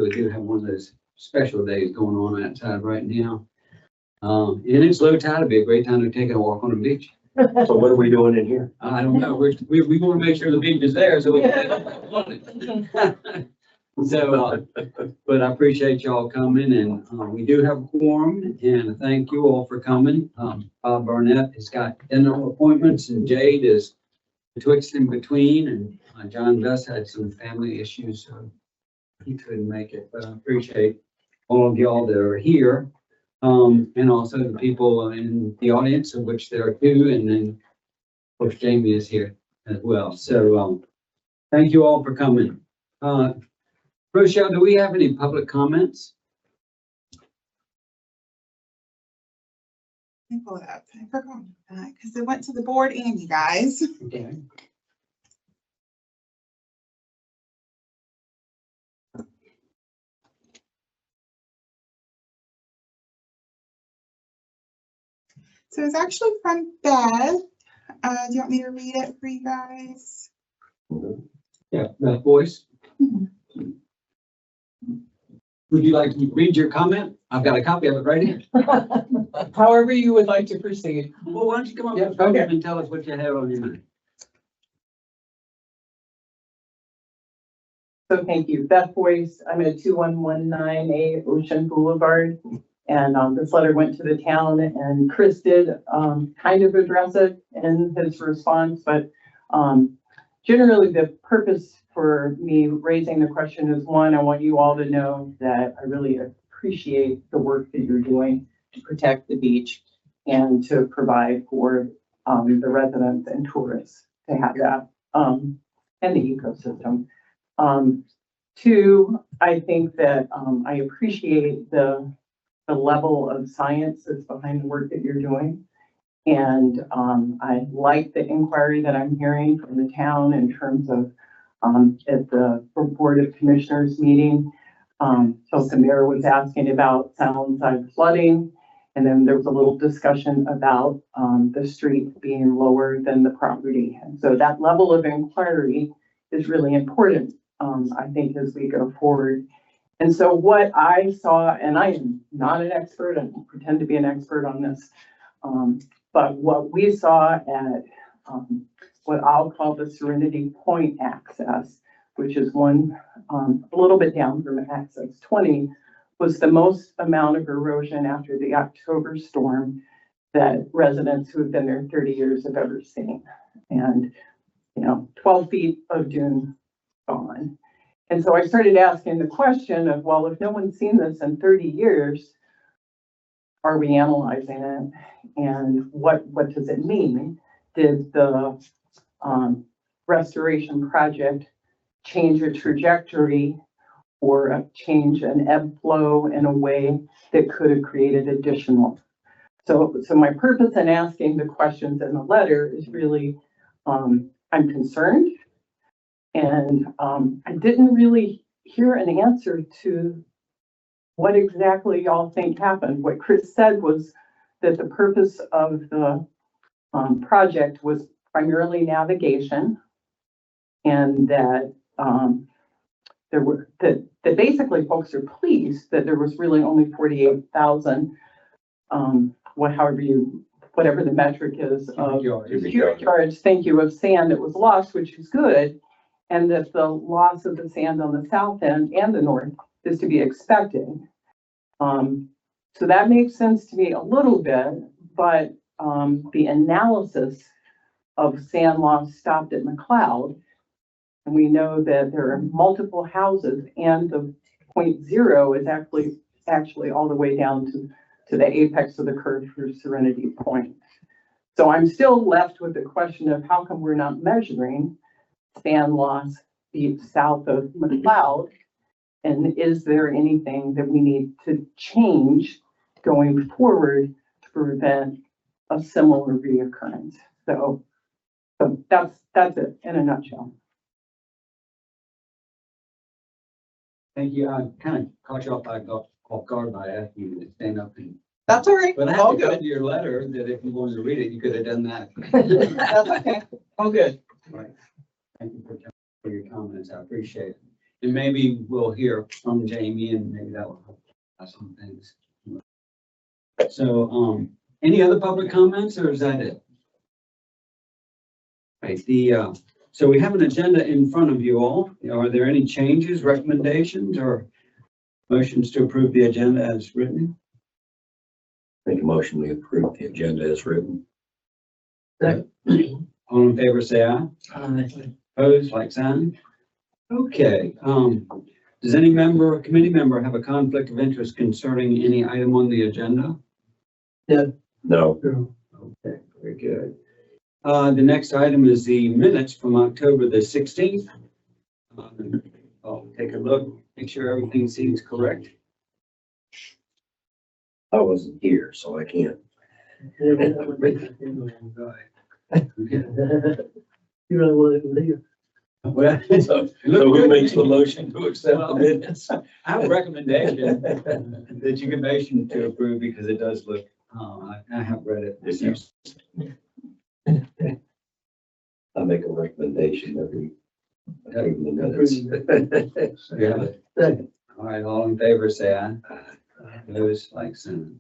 really do have one of those special days going on outside right now. And it's low tide. It'd be a great time to take a walk on the beach. So what are we doing in here? I don't know. We want to make sure the beach is there so we can on it. So, but I appreciate y'all coming, and we do have a quorum, and thank you all for coming. Bob Barnett has got dental appointments, and Jade is betwixt and between, and John Gus had some family issues, so he couldn't make it. But I appreciate all of y'all that are here, and also the people in the audience, of which there are two, and then of course Jamie is here as well. So thank you all for coming. Rochelle, do we have any public comments? Let me pull it up. I forgot that because it went to the board and you guys. Okay. So it's actually from Beth. Do you want me to read it for you guys? Yeah, that voice. Would you like to read your comment? I've got a copy of it right here. However you would like to proceed. Well, why don't you come up Yeah, with okay. and tell us what you have on your mind? So thank you. Beth Boyce, I'm at 2119A Ocean Boulevard. And this letter went to the town, and Chris did kind of address it in his response, but generally the purpose for me raising the question is, one, I want you all to know that I really appreciate the work that you're doing to protect the beach and to provide for the residents and tourists to have that and the ecosystem. Two, I think that I appreciate the level of science that's behind the work that you're doing. And I like the inquiry that I'm hearing from the town in terms of at the Board of Commissioners meeting. So the mayor was asking about Soundside flooding, and then there was a little discussion about the street being lower than the property. And so that level of inquiry is really important, I think, as we go forward. And so what I saw, and I am not an expert, I don't pretend to be an expert on this, but what we saw at what I'll call the Serenity Point access, which is one a little bit down from access 20, was the most amount of erosion after the October storm that residents who have been there 30 years have ever seen. And, 12 feet of dune gone. And so I started asking the question of, well, if no one's seen this in 30 years, are we analyzing it? And what does it mean? Did the restoration project change a trajectory or change an ebb flow in a way that could have created additional? So my purpose in asking the questions in the letter is really, I'm concerned. And I didn't really hear an answer to what exactly y'all think happened. What Chris said was that the purpose of the project was primarily navigation, and that that basically folks are pleased that there was really only 48,000, whatever the metric is of cubic yards, thank you, of sand that was lost, which is good. And that the loss of the sand on the south end and the north is to be expected. So that makes sense to me a little bit, but the analysis of sand loss stopped at McLeod. And we know that there are multiple houses, and the 0.0 is actually all the way down to the apex of the curve for Serenity Point. So I'm still left with the question of how come we're not measuring sand loss deep south of McLeod, and is there anything that we need to change going forward to prevent a similar reoccurrence? So that's it in a nutshell. Thank you. I kind of caught you off guard by asking you to stand up and. That's all right. But I All had to good. to your letter that if you wanted to read it, you could have done that. That's okay. All good. Right. Thank you for your comments. I appreciate it. And maybe we'll hear from Jamie and maybe that will help us some things. So, any other public comments or is that it? Right, so we have an agenda in front of you all. Are there any changes, recommendations, or motions to approve the agenda as written? Make a motion, we approve the agenda as written. All in favor, say aye. Opposed, like sign. Okay, does any member, committee member have a conflict of interest concerning any item on the agenda? No. Okay, very good. The next item is the minutes from October the 16th. I'll take a look, make sure everything seems correct. I wasn't here, so I can't. You really want to leave? Well, So who makes the motion to accept the minutes? I have a recommendation that you can motion to approve because it does look, I have read it. I make a recommendation that we approve the minutes. Yeah. All right, all in favor, say aye. Those like sign.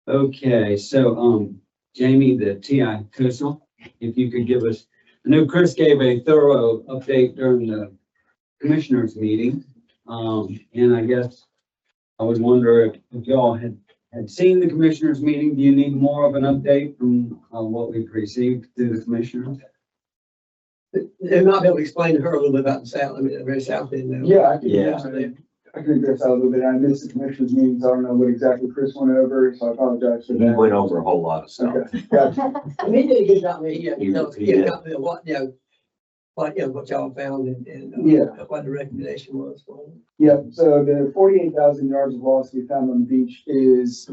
Okay, so, Jamie, the TI Coastal, if you could give us, I know Chris gave a thorough update during the commissioners meeting. And I guess I would wonder if y'all had seen the commissioners meeting. Do you need more of an update from what we've received through the commissioners? They might be able to explain to her a little bit about the south, I mean, the very south end now. Yeah, I can, Yeah. I can address that a little bit. I missed the commissioners meetings. I don't know what exactly Chris went over, so I apologize for He that. went over a whole lot of stuff. Okay, gotcha. I mean, he did a good job, I mean, He did. got me what, what y'all found and, Yeah. what the recommendation was for them. Yep, so the 48,000 yards of loss we found on the beach is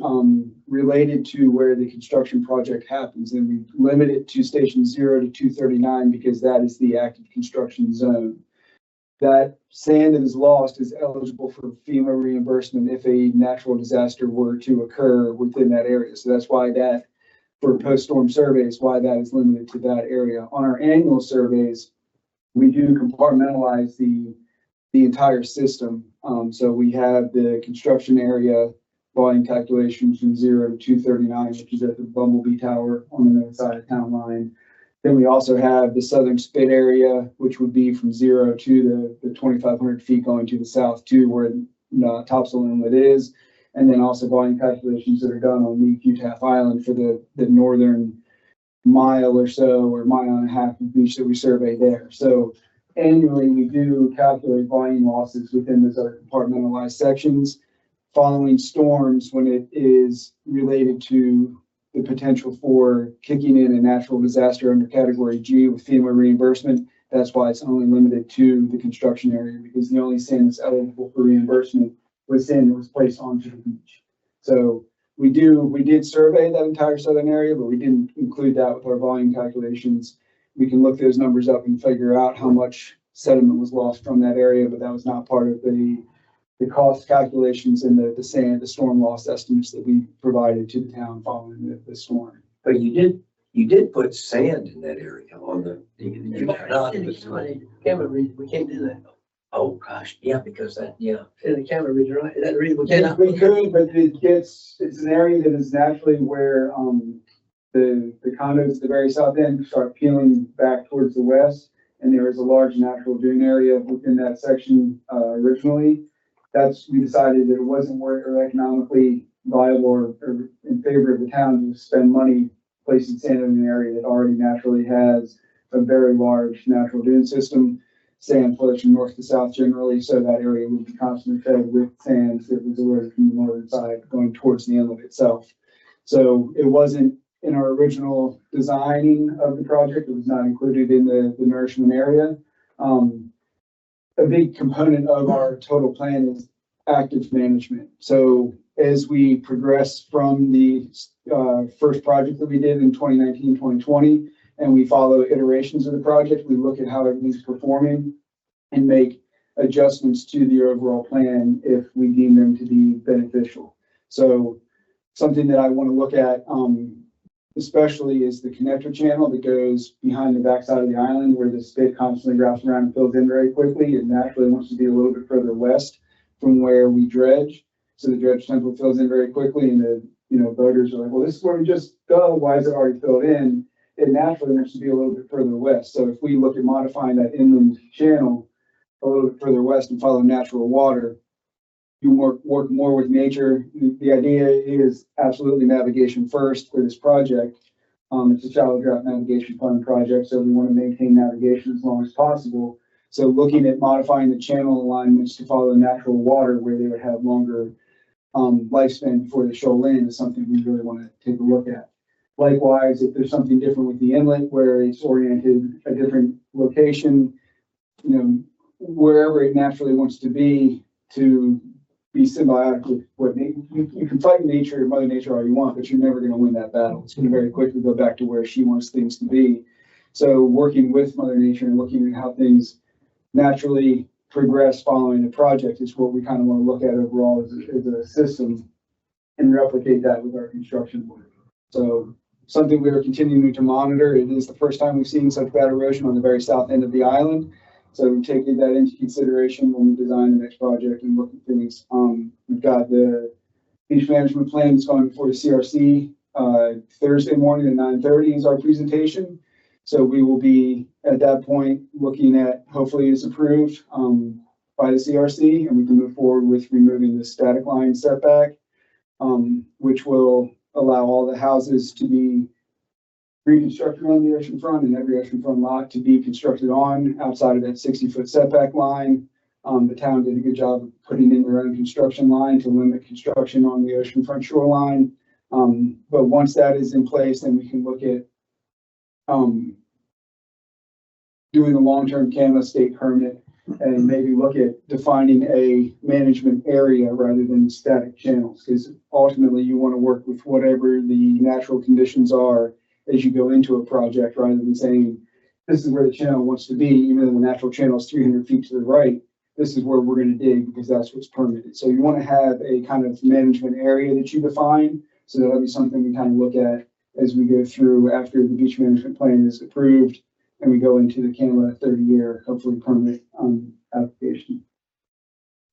related to where the construction project happens. And we limit it to station 0 to 239 because that is the active construction zone. That sand that is lost is eligible for FEMA reimbursement if a natural disaster were to occur within that area. So that's why that, for post-storm surveys, why that is limited to that area. On our annual surveys, we do compartmentalize the entire system. So we have the construction area volume calculations from 0 to 239, which is at the Bumblebee Tower on the north side of town line. Then we also have the southern spit area, which would be from 0 to the 2,500 feet going to the south to where Topsail Inlet is. And then also volume calculations that are done on Leak Utah Island for the northern mile or so, or mile and a half of beach that we survey there. So annually, we do calculate volume losses within those other compartmentalized sections. Following storms, when it is related to the potential for kicking in a natural disaster under category G with FEMA reimbursement, that's why it's only limited to the construction area, because the only sand that's eligible for reimbursement was sand that was placed onto the beach. So we did survey that entire southern area, but we didn't include that with our volume calculations. We can look those numbers up and figure out how much sediment was lost from that area, but that was not part of the cost calculations and the storm loss estimates that we provided to the town following the storm. But you did put sand in that area on the. In the camera region, we can't do that. Oh, gosh, yeah, because that, yeah. In the camera region, right? Is that the reason we Yeah, cannot? we could, but it's an area that is naturally where, the condos at the very south end start peeling back towards the west. And there is a large natural dune area within that section, originally. We decided that it wasn't worth or economically viable or in favor of the town to spend money placing sand in an area that already naturally has a very large natural dune system. Sand flows from north to south generally, so that area would be constantly fed with sand that was eroded from the northern side going towards the inlet itself. So it wasn't in our original designing of the project. It was not included in the nourishment area. A big component of our total plan is active management. So as we progress from the first project that we did in 2019, 2020, and we follow iterations of the project, we look at how everything's performing and make adjustments to the overall plan if we deem them to be beneficial. So something that I want to look at especially is the connector channel that goes behind the backside of the island where the spit constantly wraps around and fills in very quickly. It naturally wants to be a little bit further west from where we dredge. So the dredge template fills in very quickly and the, boaters are like, well, this is where we just go. Why is it already filled in? It naturally wants to be a little bit further west. So if we look at modifying that inland channel a little bit further west and follow natural water, you work more with nature. The idea is absolutely navigation first for this project. It's a shallow drought navigation fund project, so we want to maintain navigation as long as possible. So looking at modifying the channel alignments to follow natural water where they would have longer lifespan before they shoal in is something we really want to take a look at. Likewise, if there's something different with the inlet where it's oriented a different location, wherever it naturally wants to be symbiotic with what you can fight nature, Mother Nature all you want, but you're never going to win that battle. It's going to very quickly go back to where she wants things to be. So working with Mother Nature and looking at how things naturally progress following the project is what we kind of want to look at overall as a system and replicate that with our construction work. So something we are continuing to monitor. It is the first time we've seen such bad erosion on the very south end of the island. So we're taking that into consideration when we design the next project and look at things. We've got the beach management plan that's going before the CRC Thursday morning at 9:30 is our presentation. So we will be at that point looking at, hopefully it's approved by the CRC and we can move forward with removing the static line setback, which will allow all the houses to be reconstructed on the oceanfront and every oceanfront lot to be constructed on outside of that 60-foot setback line. The town did a good job of putting in their own construction line to limit construction on the oceanfront shoreline. But once that is in place, then we can look at doing a long-term CAMA state permit and maybe look at defining a management area rather than static channels, because ultimately you want to work with whatever the natural conditions are as you go into a project, rather than saying, this is where the channel wants to be, even though the natural channel is 300 feet to the right, this is where we're going to dig because that's what's permitted. So you want to have a kind of management area that you define. So that'll be something we kind of look at as we go through after the beach management plan is approved and we go into the CAMA 30-year, hopefully permit application.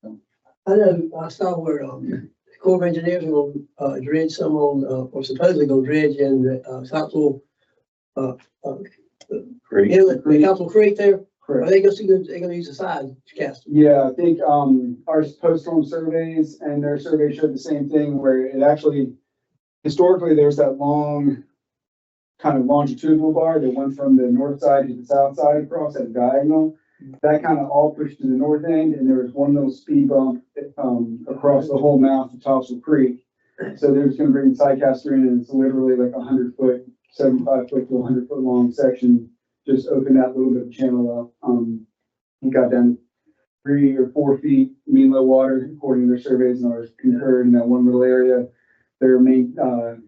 I know, I saw where, the Corps of Engineers are gonna, dredge some on, or supposedly gonna dredge in the, Topsail, Great. inlet, the Topsail Creek there. Are Correct. they gonna use the side cast? Yeah, I think our post-storm surveys and their survey showed the same thing where it actually, historically, there's that long kind of longitudinal bar that went from the north side to the south side across at a diagonal. That kind of all pushed to the north end, and there was one little speed bump across the whole mouth of Topsail Creek. So they're just going to bring the sidecaster in, and it's literally like 100-foot, 75-foot to 100-foot long section. Just open that little bit of channel up. He got down 3 or 4 feet mean low water, according to their surveys, and ours concurred in that one little area. Their maintenance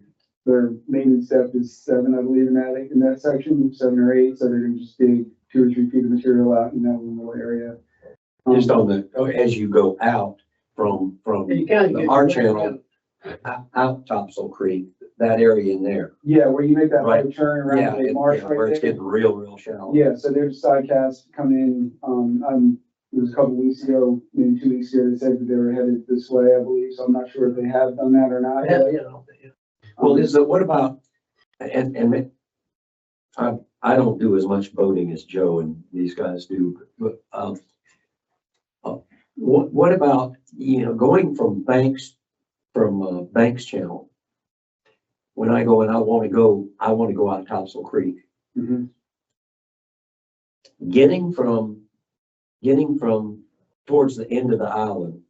depth is 7, I believe, in that section, 7 or 8. So they're going to just dig 2 or 3 feet of material out in that one little area. Just on the, as you go out from You kind of our channel, out Topsail Creek, that area in there. Yeah, where you make that Right. right turn around Yeah, the big marsh where right it's there. getting real shallow. Yeah, so there's side casts come in. It was a couple weeks ago, maybe 2 weeks ago, they said that they were headed this way, I believe. So I'm not sure if they have done that or not. Yeah, yet. yeah. Well, what about, and I don't do as much boating as Joe and these guys do, but what about, going from Banks Channel? When I go and I want to go out Topsail Creek, Mhm. getting from towards the end of the island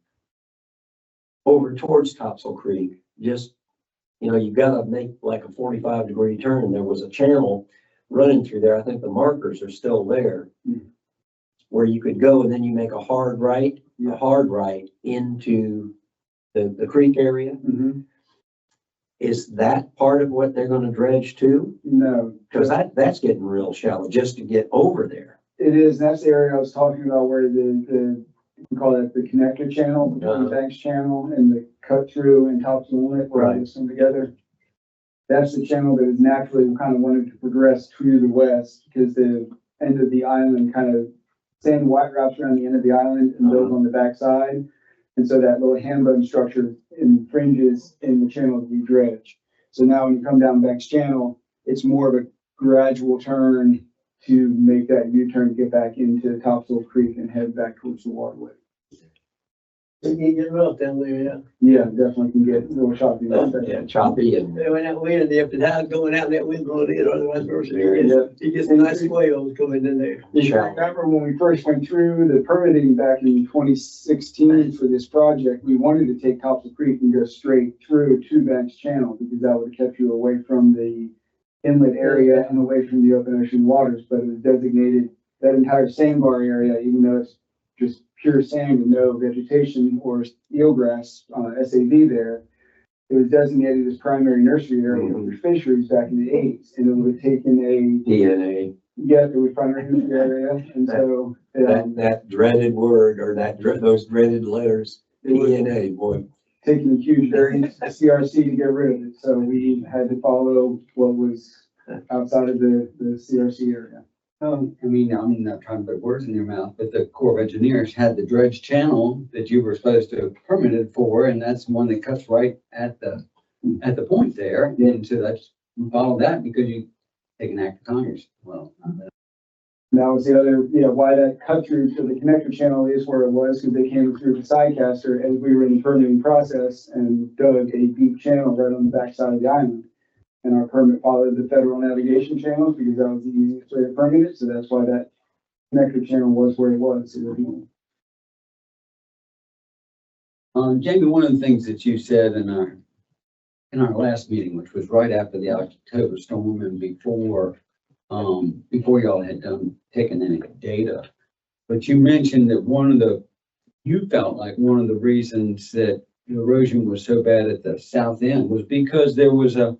over towards Topsail Creek, just, you've got to make like a 45-degree turn. There was a channel running through there. I think the markers are still there where you could go and then you make a hard right into the creek area. Mhm. Is that part of what they're going to dredge too? No, Because that's getting real shallow just to get over there. it is. That's the area I was talking about where we call that the connector channel, between Uh-huh. Banks Channel and the cut through and Topsail Inlet, where all Right. those come together. That's the channel that is naturally kind of wanted to progress to the west because the end of the island kind of sand white wraps around the end of the island and builds on the backside. And so that little hand button structure infringes in the channel that we dredge. So now when you come down Banks Channel, it's more of a gradual turn to make that U-turn, get back into Topsail Creek and head back towards the waterway. It can get rough down there, yeah. Yeah, definitely can get a little choppy. Yeah, choppy and When that wind, if the tide's going out, that wind blowing in, or vice versa, it gets a nice swell coming in there. If I remember when we first went through the permitting back in 2016 for this project, we wanted to take Topsail Creek and go straight through to Banks Channel because that would have kept you away from the inlet area and away from the open ocean waters, but it was designated that entire sandbar area, even though it's just pure sand and no vegetation or eelgrass, SAV there. It was designated as primary nursery area for fisheries back in the 80s, and it would have taken a, DNA, yeah, it was primary nursery area, and so. that dreaded word or those dreaded letters, It was DNA, boy. taking a huge variance to CRC to get rid of it, so we had to follow what was outside of the CRC area. I mean, I'm not trying to put words in your mouth, but the Corps of Engineers had the dredge channel that you were supposed to have permitted for, and that's the one that cuts right at the point there. And so that's, follow that because you take an act of Congress. Well, And that was the other, why that cut through to the connector channel is where it was, because they came through the sidecaster as we were in the permitting process and dug a deep channel right on the backside of the island. And our permit followed the federal navigation channels because that was the easiest way to permit it, so that's why that connector channel was where it was originally. Jamie, one of the things that you said in our last meeting, which was right after the October storm and before y'all had taken any data, but you mentioned that you felt like one of the reasons that the erosion was so bad at the south end was because there was a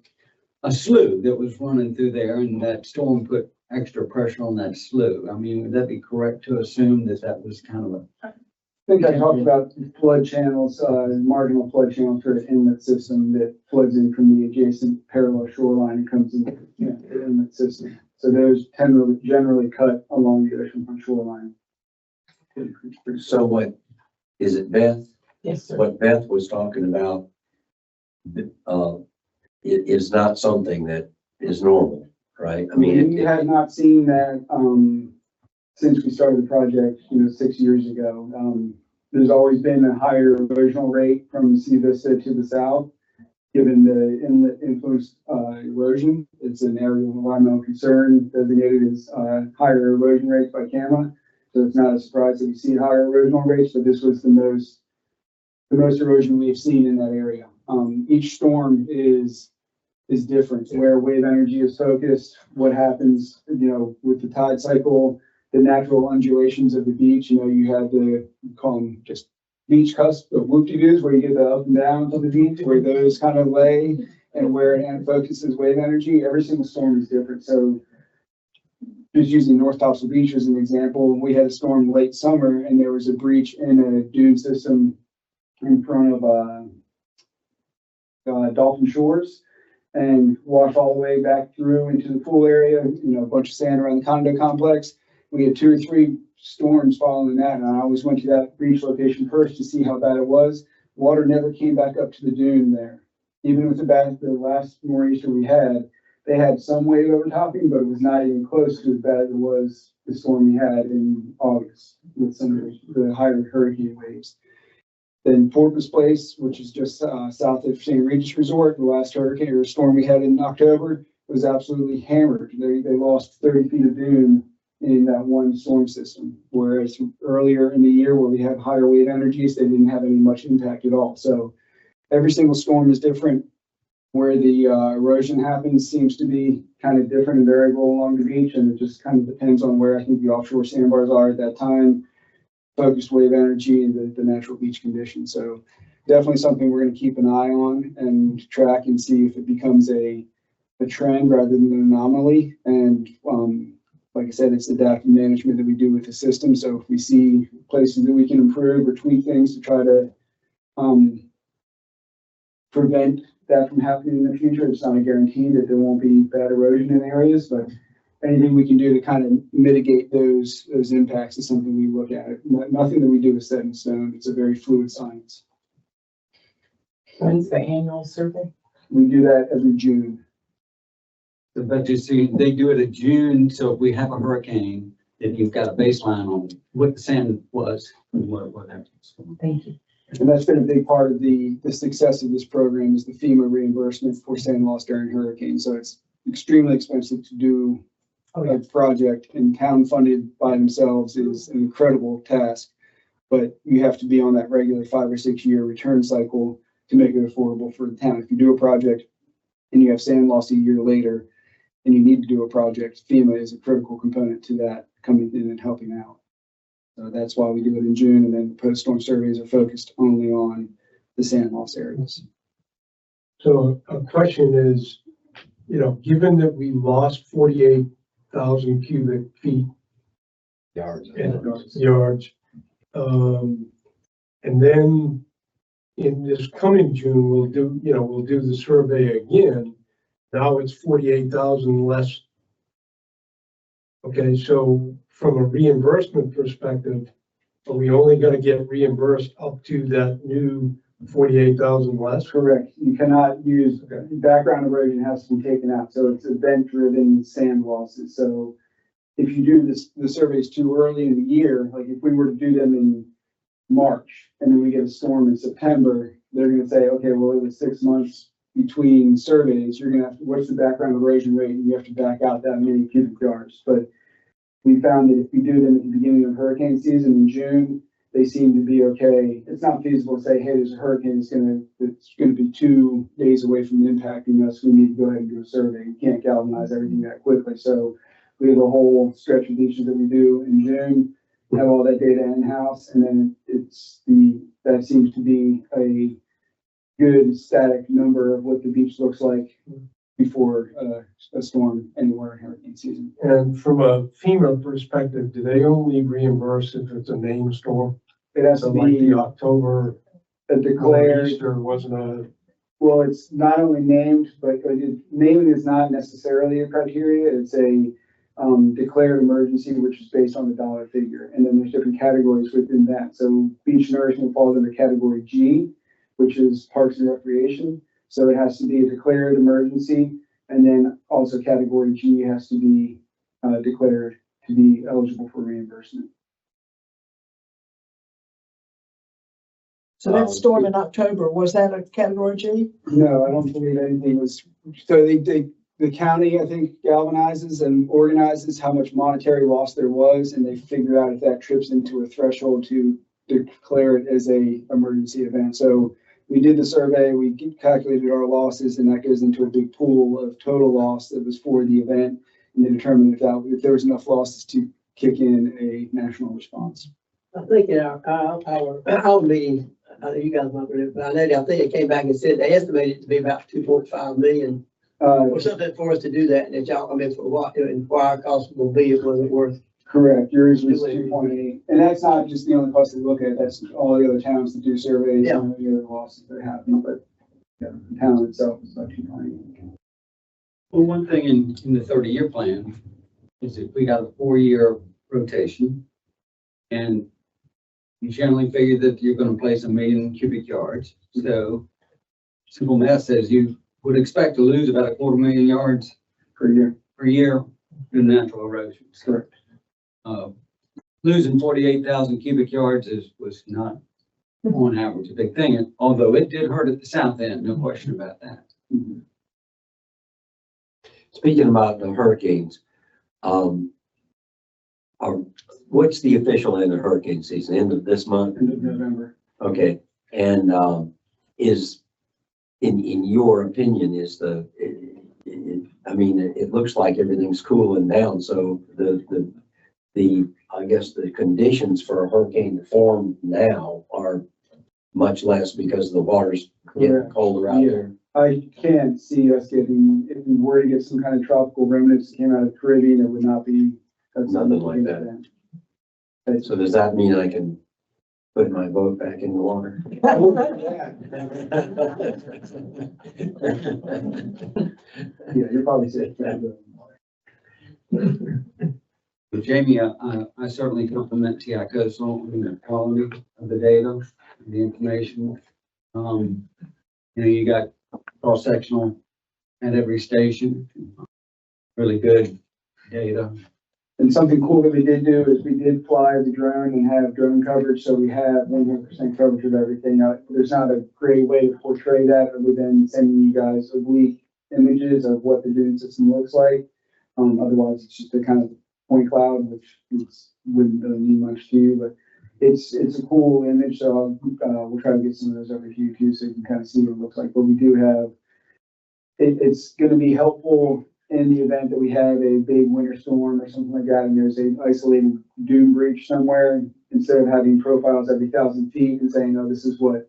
slough that was running through there and that storm put extra pressure on that slough. I mean, would that be correct to assume that that was kind of I think I talked about flood channels, marginal flood channels for the inlet system that floods in from the adjacent parallel shoreline and comes into the inlet system. So those generally cut along the oceanfront shoreline. So what, is it Beth? Yes, sir. What Beth was talking about, it is not something that is normal, right? I mean, We had not seen that, since we started the project, 6 years ago. There's always been a higher erosional rate from Sea Vista to the south, given the inlet influenced, erosion. It's an area of environmental concern designated as, higher erosion rates by CAMA. So it's not a surprise that we see higher erosional rates, but this was the most erosion we've seen in that area. Each storm is different, where wave energy is focused, what happens, with the tide cycle, the natural undulations of the beach. You have call them just beach cusp of whoop-de-doos, where you get the up and down of the beach, where those kind of lay, and where it focuses wave energy. Every single storm is different. So just using North Topsail Beach as an example, we had a storm late summer, and there was a breach in a dune system in front of Dolphin Shores, and washed all the way back through into the pool area, a bunch of sand around the condo complex. We had 2 or 3 storms following that, and I always went to that breach location first to see how bad it was. Water never came back up to the dune there. Even with the last nor'easter we had, they had some wave overtopping, but it was not even close to as bad as it was the storm we had in August with some of the higher hurricane waves. Then Porpoise Place, which is just south of St. Regis Resort, the last hurricane or storm we had in October, was absolutely hammered. They lost 30 feet of dune in that one storm system, whereas earlier in the year where we have higher wave energies, they didn't have any much impact at all. So every single storm is different. Where the erosion happens seems to be kind of different and variable along the beach, and it just kind of depends on where I think the offshore sandbars are at that time, focused wave energy, and the natural beach conditions. So definitely something we're going to keep an eye on and track and see if it becomes a trend rather than an anomaly. And like I said, it's the adaptive management that we do with the system. So if we see places that we can improve or tweak things to try to prevent that from happening in the future. It's not a guarantee that there won't be bad erosion in areas, but anything we can do to kind of mitigate those impacts is something we look at. Nothing that we do is set in stone. It's a very fluid science. When's the annual survey? We do that every June. But you see, they do it in June, so if we have a hurricane, then you've got a baseline on what the sand was and what happens. Thank you. And that's been a big part of the success of this program is the FEMA reimbursement for sand loss during hurricanes. So it's extremely expensive to do a project, and town funded by themselves is an incredible task. But you have to be on that regular 5 or 6 year return cycle to make it affordable for the town. If you do a project and you have sand loss a year later and you need to do a project, FEMA is a critical component to that, coming in and helping out. So that's why we do it in June, and then post-storm surveys are focused only on the sand loss areas. So a question is, given that we lost 48,000 cubic feet Yards. yards, and then in this coming June, we'll do the survey again. Now it's 48,000 less. Okay, so from a reimbursement perspective, are we only going to get reimbursed up to that new 48,000 less? Correct. You cannot use, background erosion has to be taken out. So it's event-driven sand losses. So if you do the surveys too early in the year, like if we were to do them in March and then we get a storm in September, they're going to say, okay, well, it was 6 months between surveys. You're going to have to, what's the background erosion rate? And you have to back out that many cubic yards. But we found that if we do them at the beginning of hurricane season in June, they seem to be okay. It's not feasible to say, hey, there's a hurricane, it's gonna be 2 days away from impacting us. We need to go ahead and do a survey. You can't galvanize everything that quickly. So we have a whole stretch of beaches that we do in June, have all that data in-house, and then that seems to be a good static number of what the beach looks like before a storm anywhere in hurricane season. And from a FEMA perspective, do they only reimburse if it's a named storm? It has So to like be the October a declared. Easter wasn't a. Well, it's not only named, but naming is not necessarily a criteria. It's a declared emergency, which is based on the dollar figure. And then there's different categories within that. So beach nourishment falls under category G, which is parks and recreation. So it has to be a declared emergency. And then also category G has to be declared to be eligible for reimbursement. So that storm in October, was that a category G? No, I don't believe anything was. So the county, I think, galvanizes and organizes how much monetary loss there was, and they figure out if that trips into a threshold to declare it as a emergency event. So we did the survey, we calculated our losses, and that goes into a big pool of total loss that was for the event, and they determined if there was enough losses to kick in a national response. I think in our meeting, I know you guys might remember, but I think it came back and said they estimated it to be about 2.5 million or something for us to do that. And y'all, for what, and for our cost will be, it wasn't worth. Correct, yours was 2.8, and that's not just the only cost they look at, that's all the other towns that do surveys and the other losses that happen, but the town itself is about 2.8. Well, one thing in the 30-year plan is that we got a 4-year rotation, and you generally figure that you're going to place 1 million cubic yards. So simple math says you would expect to lose about 250,000 yards Per year. in natural erosion. Correct. Losing 48,000 cubic yards was not on average a big thing, although it did hurt at the south end, no question about that. Mhm. Speaking about the hurricanes, what's the official end of hurricane season? End of this month? End of November. Okay, and is, in your opinion, is I mean, it looks like everything's cooling down, so I guess the conditions for a hurricane to form now are much less because the water's getting colder out there. I can't see us getting, if we were to get some kind of tropical remnants that came out of the Caribbean, it would not be. Nothing like that. So does that mean I can Put my boat back in the water. Yeah, you're probably safe. But Jamie, I certainly compliment TI Coastal on the quality of the data, the information. You got cross-sectional at every station, really good data. And something cool that we did do is we did fly the drone and have drone coverage, so we have 100% coverage of everything. Now, there's not a great way to portray that other than sending you guys oblique images of what the dune system looks like. Otherwise, it's just a kind of point cloud, which wouldn't really mean much to you, but it's a cool image, so we'll try to get some of those over to you too, so you can kind of see what it looks like. But we do have, it's gonna be helpful in the event that we have a big winter storm or something like that, and there's a isolated dune breach somewhere, instead of having profiles every 1,000 feet and saying, oh, this is what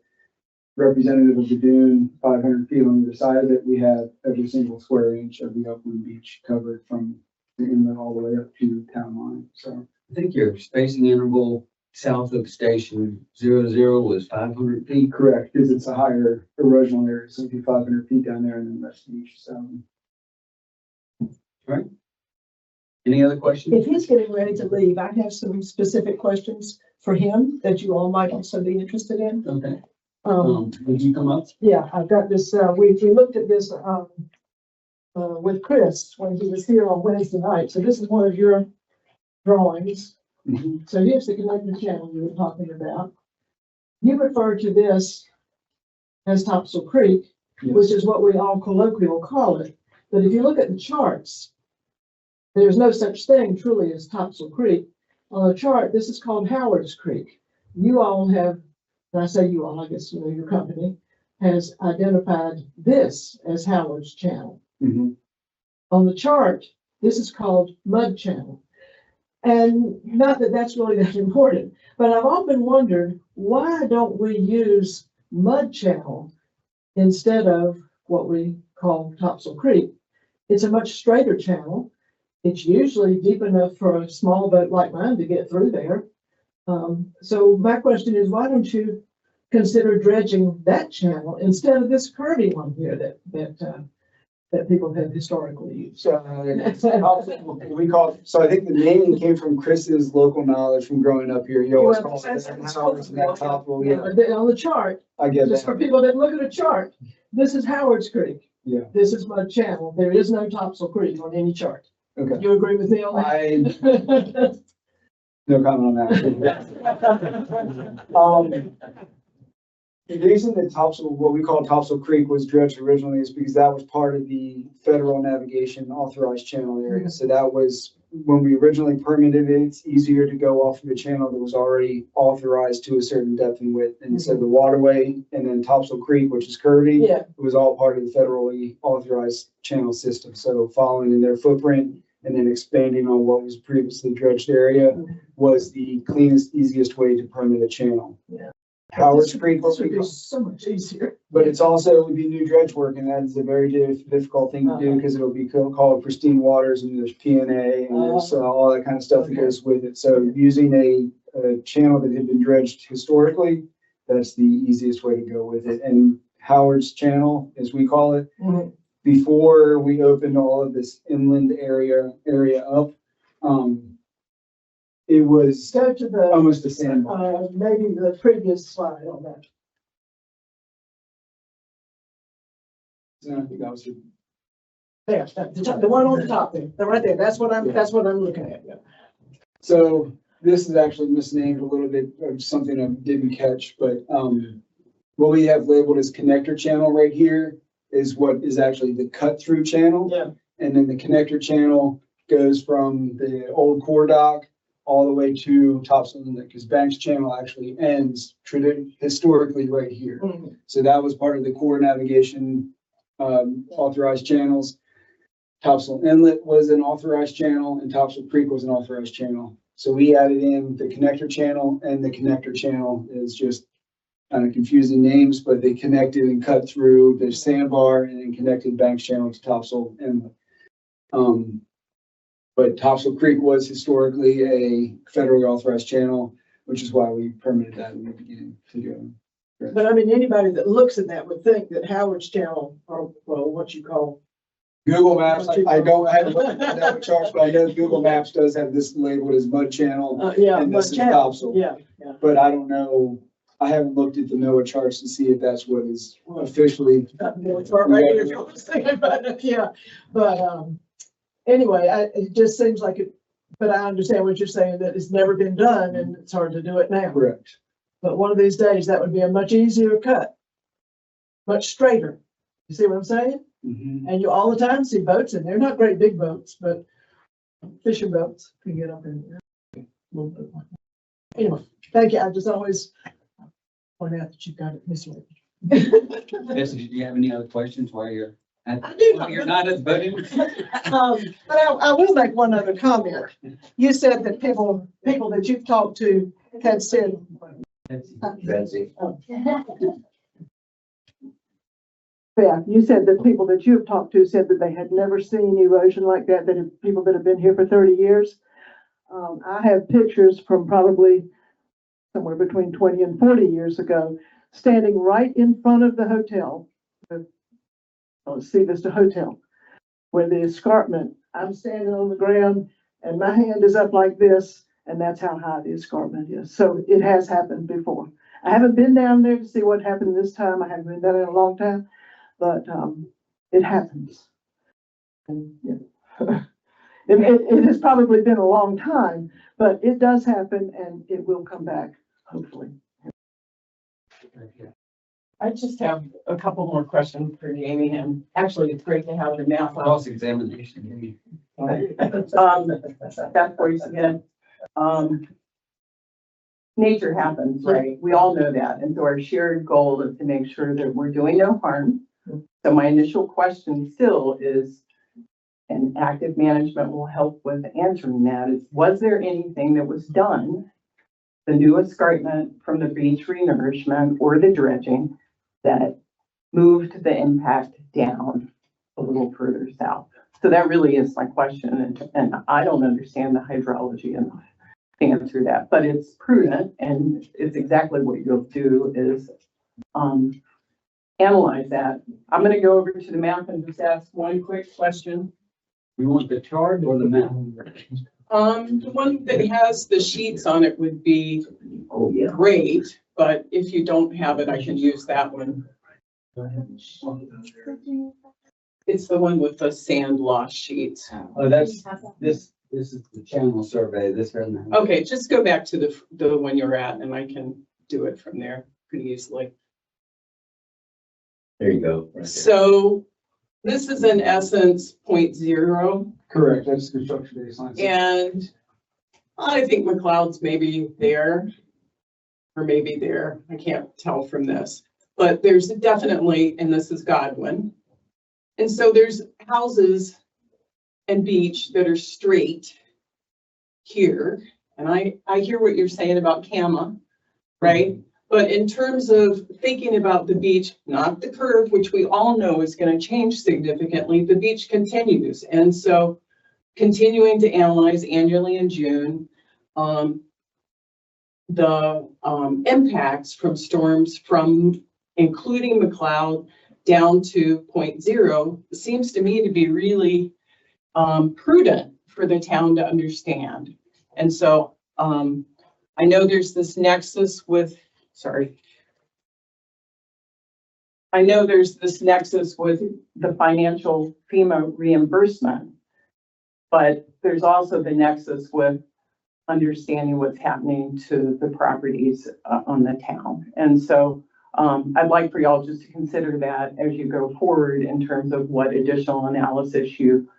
representative of the dune, 500 feet on either side of it, we have every single square inch of the upland beach covered from the inlet all the way up to town line, so. I think your spacing interval south of station 00 was 500 feet. Correct, because it's a higher erosional area, so it'd be 500 feet down there and then the rest of the beach, so. Right? Any other questions? If he's getting ready to leave, I have some specific questions for him that you all might also be interested in. Okay. Um, Would you come up? yeah, I've got this, we looked at this, with Chris when he was here on Wednesday night. So this is one of your drawings. Mhm. So here's the connector channel you were talking about. You refer to this as Topsail Creek, Yes. which is what we all colloquially call it. But if you look at the charts, there's no such thing truly as Topsail Creek. On the chart, this is called Howard's Creek. You all have, and I say you all, I guess, your company has identified this as Howard's Channel. Mhm. On the chart, this is called Mud Channel. And not that that's really that important, but I've often wondered, why don't we use Mud Channel instead of what we call Topsail Creek? It's a much straighter channel. It's usually deep enough for a small boat like mine to get through there. So my question is, why don't you consider dredging that channel instead of this curvy one here that people have historically used? So, we call it, so I think the naming came from Chris's local knowledge from growing up here. He always Well, calls it that's- that Howard's and that top, well, yeah, On the chart, I get just for that. people that look at a chart, this is Howard's Creek. Yeah. This is Mud Channel. There is no Topsail Creek on any chart. Okay. You agree with me on that? No comment on that. The reason that Topsail, what we call Topsail Creek, was dredged originally is because that was part of the federal navigation authorized channel area. So that was, when we originally permitted it, it's easier to go off of a channel that was already authorized to a certain depth and width. And so the waterway and then Topsail Creek, which is curvy, Yeah. it was all part of the federally authorized channel system. So following in their footprint and then expanding on what was previously dredged area was the cleanest, easiest way to permit a channel. Yeah. Howard's Creek, This would be so much easier. but it's also, it would be new dredge work, and that is a very difficult thing to do, because it'll be called pristine waters, and there's PNA, and there's all that kind of stuff that goes with it. So using a channel that had been dredged historically, that's the easiest way to go with it. And Howard's Channel, as we call it, Mhm. before we opened all of this inland area up, it was Go to the, almost a sandbar. maybe the previous slide on that. And I think that was There, the one on the top there, right there. That's what I'm looking at. Yeah. So this is actually misnamed a little bit of something I didn't catch, but what we have labeled as connector channel right here is what is actually the cut through channel. Yeah. And then the connector channel goes from the old core dock all the way to Topsail Inlet, because Banks Channel actually ends historically right here. Mhm. So that was part of the core navigation authorized channels. Topsail Inlet was an authorized channel and Topsail Creek was an authorized channel. So we added in the connector channel, and the connector channel is just kind of confusing names, but they connected and cut through the sandbar and then connected Banks Channel to Topsail Inlet. But Topsail Creek was historically a federally authorized channel. which is why we permitted that in the beginning to go. But I mean, anybody that looks at that would think that Howard's Channel, or, well, what you call. Google Maps, I haven't looked at that charts, but I know Google Maps does have this labeled as mud channel, Yeah, and this Mud is Channel, topsail. yeah, yeah. But I don't know, I haven't looked at the NOAA charts to see if that's what is officially. Right here, if you want to say about it, yeah, but, anyway, it just seems like it, but I understand what you're saying, that it's never been done and it's hard to do it now. Correct. But one of these days, that would be a much easier cut, much straighter. You see what I'm saying? Mhm. And you all the time see boats in there, not great big boats, but fishing boats can get up in there. A little bit like that. Anyway, thank you. I just always point out that you've got it misread. Jesse, did you have any other questions while you're at, I do. while you're not at the voting? But I will make one other comment. You said that people that you've talked to had said. Betsy. Yeah, you said that people that you have talked to said that they had never seen erosion like that, people that have been here for 30 years. I have pictures from probably somewhere between 20 and 40 years ago, standing right in front of the hotel, the Sea Vista Hotel, where the escarpment, I'm standing on the ground and my hand is up like this, and that's how high the escarpment is. So it has happened before. I haven't been down there to see what happened this time. I haven't been down there in a long time. But it happens. And, you know, it has probably been a long time, but it does happen and it will come back, hopefully. I just have a couple more questions for Jamie, and actually, it's great to have the map on. Cross-examination. That's where you again. Nature happens, right? We all know that. And so our shared goal is to make sure that we're doing no harm. So my initial question still is, and active management will help with answering that, is was there anything that was done, the new escarpment from the beach renourishment or the dredging, that moved the impact down a little further south? So that really is my question, and I don't understand the hydrology enough to answer that, but it's prudent, and it's exactly what you'll do is analyze that. I'm gonna go over to the map and just ask one quick question. You want the chart or the map? The one that has the sheets on it would be great, but if you don't have it, I can use that one. It's the one with the sand loss sheets. Oh, this is the channel survey, this right now. Okay, just go back to the one you're at and I can do it from there pretty easily. There you go. Right there. So this is in essence 0.0. Correct, that's construction baseline. And I think McLeod's maybe there or maybe there. I can't tell from this, but there's definitely, and this is Godwin. And so there's houses and beach that are straight here. And I hear what you're saying about Kama, right? But in terms of thinking about the beach, not the curve, which we all know is going to change significantly, the beach continues. And so continuing to analyze annually in June, the impacts from storms from including McLeod down to 0.0 seems to me to be really prudent for the town to understand. And so I know there's this nexus with, I know there's this nexus with the financial FEMA reimbursement, but there's also the nexus with understanding what's happening to the properties on the town. And so I'd like for y'all just to consider that as you go forward in terms of what additional analysis you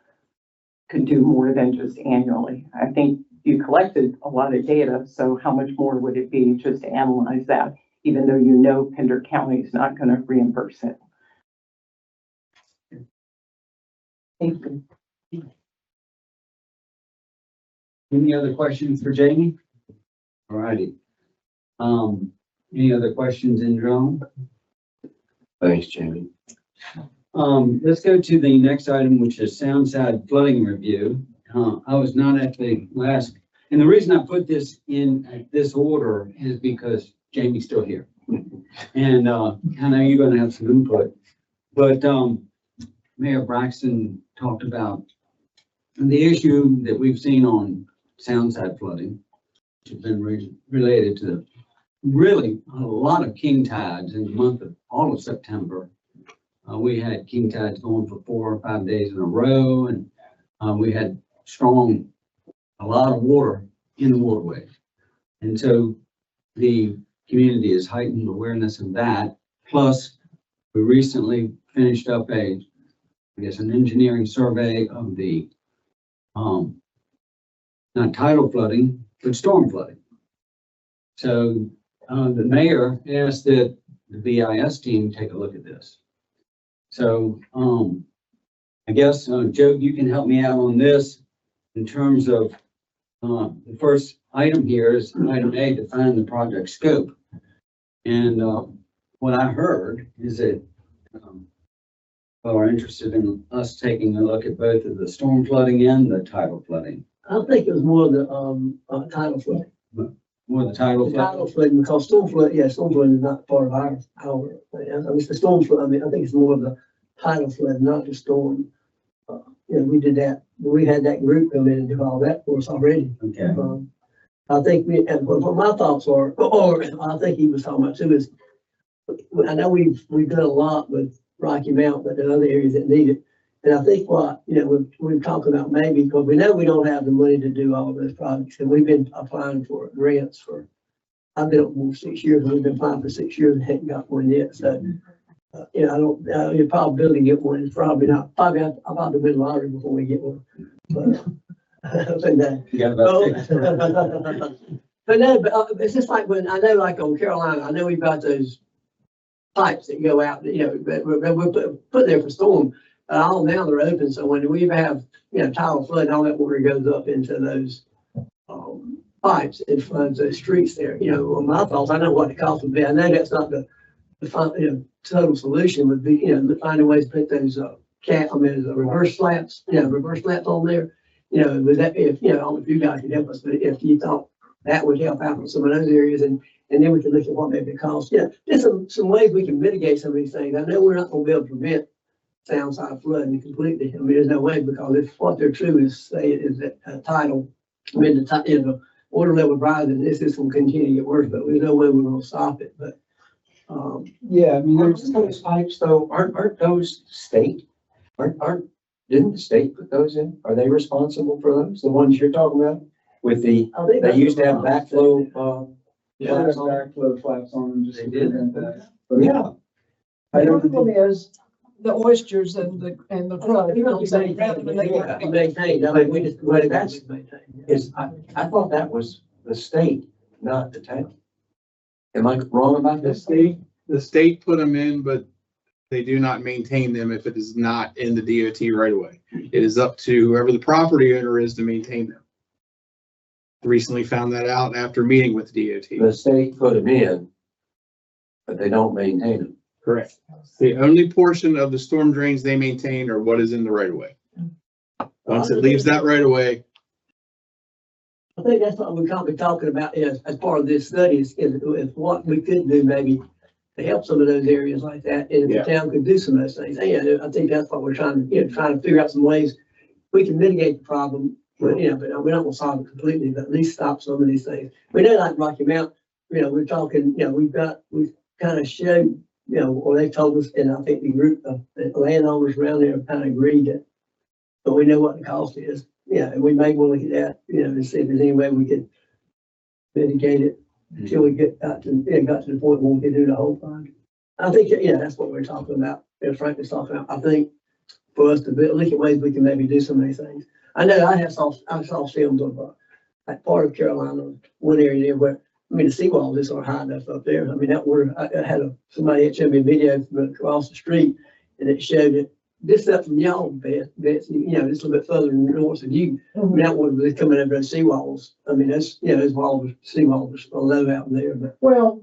could do more than just annually. I think you collected a lot of data, so how much more would it be just to analyze that, even though you know Pender County is not going to reimburse it? Thank you. Any other questions for Jamie? All righty. Any other questions in Jerome? Thanks, Jamie. Let's go to the next item, which is Soundside flooding review. I was not at the last And the reason I put this in this order is because Jamie's still here. And, I know you're gonna have some input, but, Mayor Braxton talked about the issue that we've seen on Soundside flooding, which has been related to really a lot of king tides in the month of all of September. We had king tides going for 4 or 5 days in a row, and we had a lot of water in the waterway. And so the community has heightened awareness of that. Plus, we recently finished up an engineering survey of the, not tidal flooding, but storm flooding. So the mayor asked that the BIS team take a look at this. So I guess, Joe, you can help me out on this in terms of the first item here is item A, define the project scope. And what I heard is that people are interested in us taking a look at both of the storm flooding and the tidal flooding. I think it was more the tidal flooding. More the tidal The flooding. tidal flooding, because storm flood, yeah, storm flooding is not part of our, I mean, it's the storm flood, I mean, I think it's more of the tidal flood, not the storm. We did that, we had that group come in and do all that for us already. Okay. I think and what my thoughts are, or I think he was talking about too, is I know we've done a lot with Rocky Mount, but there are other areas that need it. And I think what, we're talking about maybe, because we know we don't have the money to do all of those projects, and we've been applying for grants for, I've been up for 6 years, and we've been applying for 6 years and haven't got one yet, so. The probability to get one is probably not, I'll probably win the lottery before we get one. But, You got about but no, it's just like when, I know like on Carolina, I know we've got those pipes that go out, we're put there for storm. All now they're open, so when we have, tidal flood, all that water goes up into those pipes and floods those streets there. On my thoughts, I know what the cost would be. I know that's not the total solution would be, finding ways to put those reverse slats, reverse slats on there. Would that be, I don't know if you guys could help us, but if you thought that would help out in some of those areas, and then we can look at what maybe it costs. There's some ways we can mitigate some of these things. I know we're not gonna be able to prevent Soundside flooding completely. I mean, there's no way, because if what they're true is say is that tidal, the water level rising, this is gonna continue to get worse, but there's no way we're gonna stop it. But Yeah, I mean, there's, Those pipes though, aren't those state? Didn't the state put those in? Are they responsible for those? The ones you're talking about? With the, I think they used to have backflow, yeah, there's backflow flaps on them just to They did. prevent that. But yeah. I The don't problem think, is the oysters and the crud. maintained, I mean, we just, But that's- maintained. I thought that was the state, not the town. Am I wrong about The this? state put them in, but they do not maintain them if it is not in the DOT right away. It is up to whoever the property owner is to maintain them. Recently found that out after meeting with DOT. The state put them in, but they don't maintain them. Correct. The only portion of the storm drains they maintain are what is in the right of way. Once it leaves that right of way, I think that's what we're probably talking about as part of this study is what we could do maybe to help some of those areas like that. And if the town could do some of those things. And I think that's what we're trying to figure out some ways we can mitigate the problem. But, but we're not gonna solve it completely, but at least stop some of these things. We know like Rocky Mount, we're talking, we've kind of showed, or they told us, and I think the group of the landowners around there have kind of agreed that, but we know what the cost is. And we may want to look at that, and see if there's any way we could mitigate it until we got to the point where we can do the whole project. I think, that's what we're talking about. Frank was talking about. I think for us to look at ways we can maybe do some of these things. I know I saw films of like part of Carolina, one area there where, the seawall is sort of high enough up there. That water, I had somebody had showed me a video from across the street, and it showed it this up from y'all, Beth, just a little bit further north than you. That water was coming over those seawalls. That's, those seawalls are low out there, but. Well,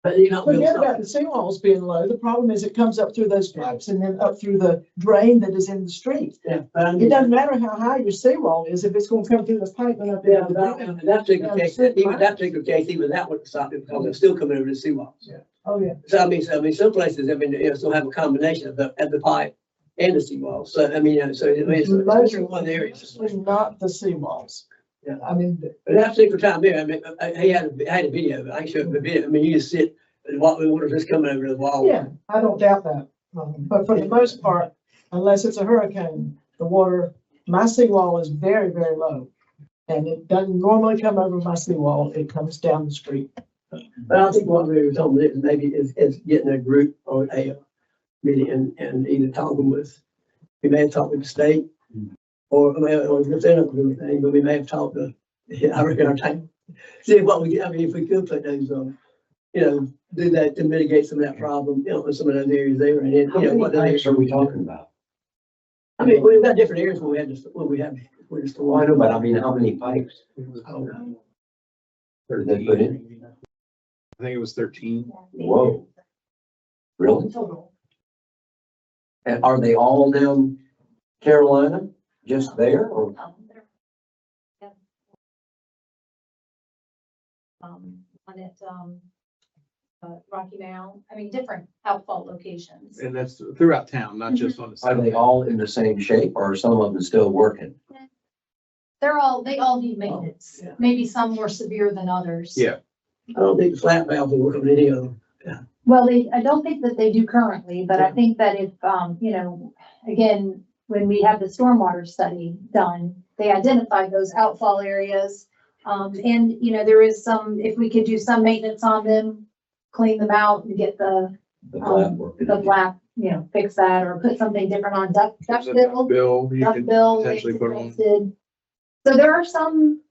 But you know, Forget about the seawalls being low. The problem is it comes up through those pipes and then up through the drain that is in the street. yeah, but I It mean, doesn't matter how high your seawall is, if it's gonna come through the pipe and up yeah, into the but drain. in that particular case, even that particular case, even that wouldn't stop it because it's still coming over the seawalls. Oh, yeah. So I mean, some places, I mean, you know, still have a combination of the pipe and the seawall. So I mean, it's especially in one area. Mostly not the seawalls. Yeah. I mean, But that particular time there, I mean, I had a video, I showed the video. I mean, you just sit and watch the water just coming over the wall. yeah, I don't doubt that. But for the most part, unless it's a hurricane, the water, my seawall is very, very low. And it doesn't normally come over my seawall, it comes down the street. But I think what we were talking about is maybe is getting a group or a meeting and either talking with, we may have talked with the state or we may have, or if they're not doing anything, but we may have talked to, I reckon our time. See what we, I mean, if we could put those, you know, do that to mitigate some of that problem, you know, in some of those areas there and then, How you know, many what the pipes are we talking about? I mean, we've got different areas where we had just, we're just. Well, I know, but I mean, how many pipes Oh, did they put in? I think it was 13. Whoa. Really? Total. And are they all down Carolina, just there, or? On it, Rocky Mount, I mean, different outfall locations. And that's throughout town, not just on the Are side. they all in the same shape, or are some of them still working? They all need maintenance, Yeah. maybe some more severe than others. Yeah. I don't think the flat valve will work on any of them. Well, I don't think that they do currently, but I think that if, you know, again, when we have the stormwater study done, they identified those outfall areas. And, you know, there is some, if we could do some maintenance on them, clean them out and get the The flat working? flap, you know, fix that or put something different on duckbill. Bill, you could Duckbill, potentially put on. suggested. So there are some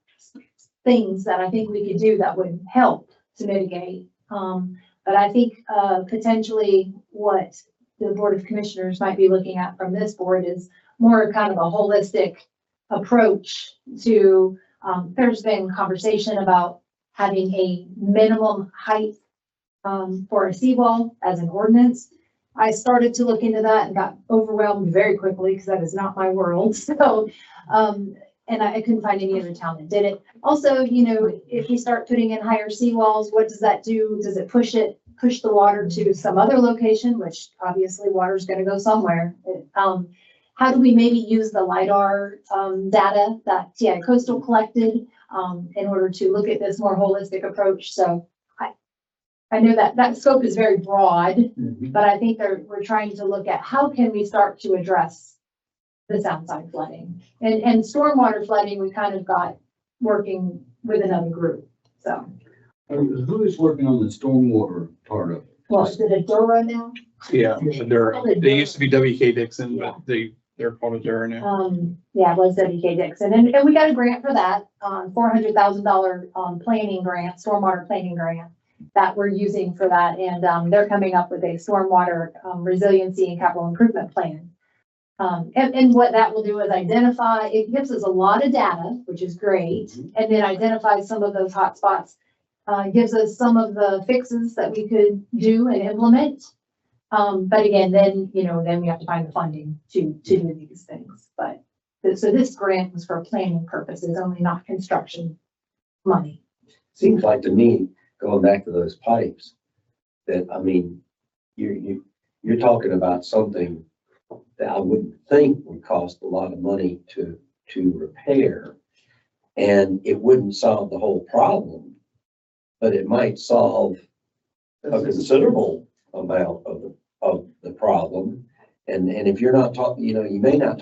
things that I think we could do that would help to mitigate. But I think, potentially what the Board of Commissioners might be looking at from this board is more kind of a holistic approach to, there's been conversation about having a minimum height, for a seawall as an ordinance. I started to look into that and got overwhelmed very quickly because that is not my world. So, and I couldn't find any other town that did it. Also, you know, if we start putting in higher seawalls, what does that do? Does it push the water to some other location, which obviously water is going to go somewhere? How do we maybe use the LiDAR data that TI Coastal collected in order to look at this more holistic approach? So I know that scope is very broad, but I think we're trying to look at how can we start to address the downside flooding and stormwater flooding. We kind of got working with another group. So, Who is working on the stormwater part of it? well, is it Adura now? Yeah, they used to be WK Dixon, but they're called Adura now. Yeah, it was WK Dixon, and we got a grant for that, $400,000 planning grant, stormwater planning grant that we're using for that, and they're coming up with a stormwater resiliency and capital improvement plan. And what that will do is identify, it gives us a lot of data, which is great, and then identifies some of those hot spots, gives us some of the fixes that we could do and implement. But again, then we have to find the funding to do these things. But so this grant was for planning purposes, only not construction money. Seems like to me, going back to those pipes, that, I mean, you're talking about something that I wouldn't think would cost a lot of money to repair. And it wouldn't solve the whole problem, but it might solve a considerable amount of the problem. And if you're not talking, you may not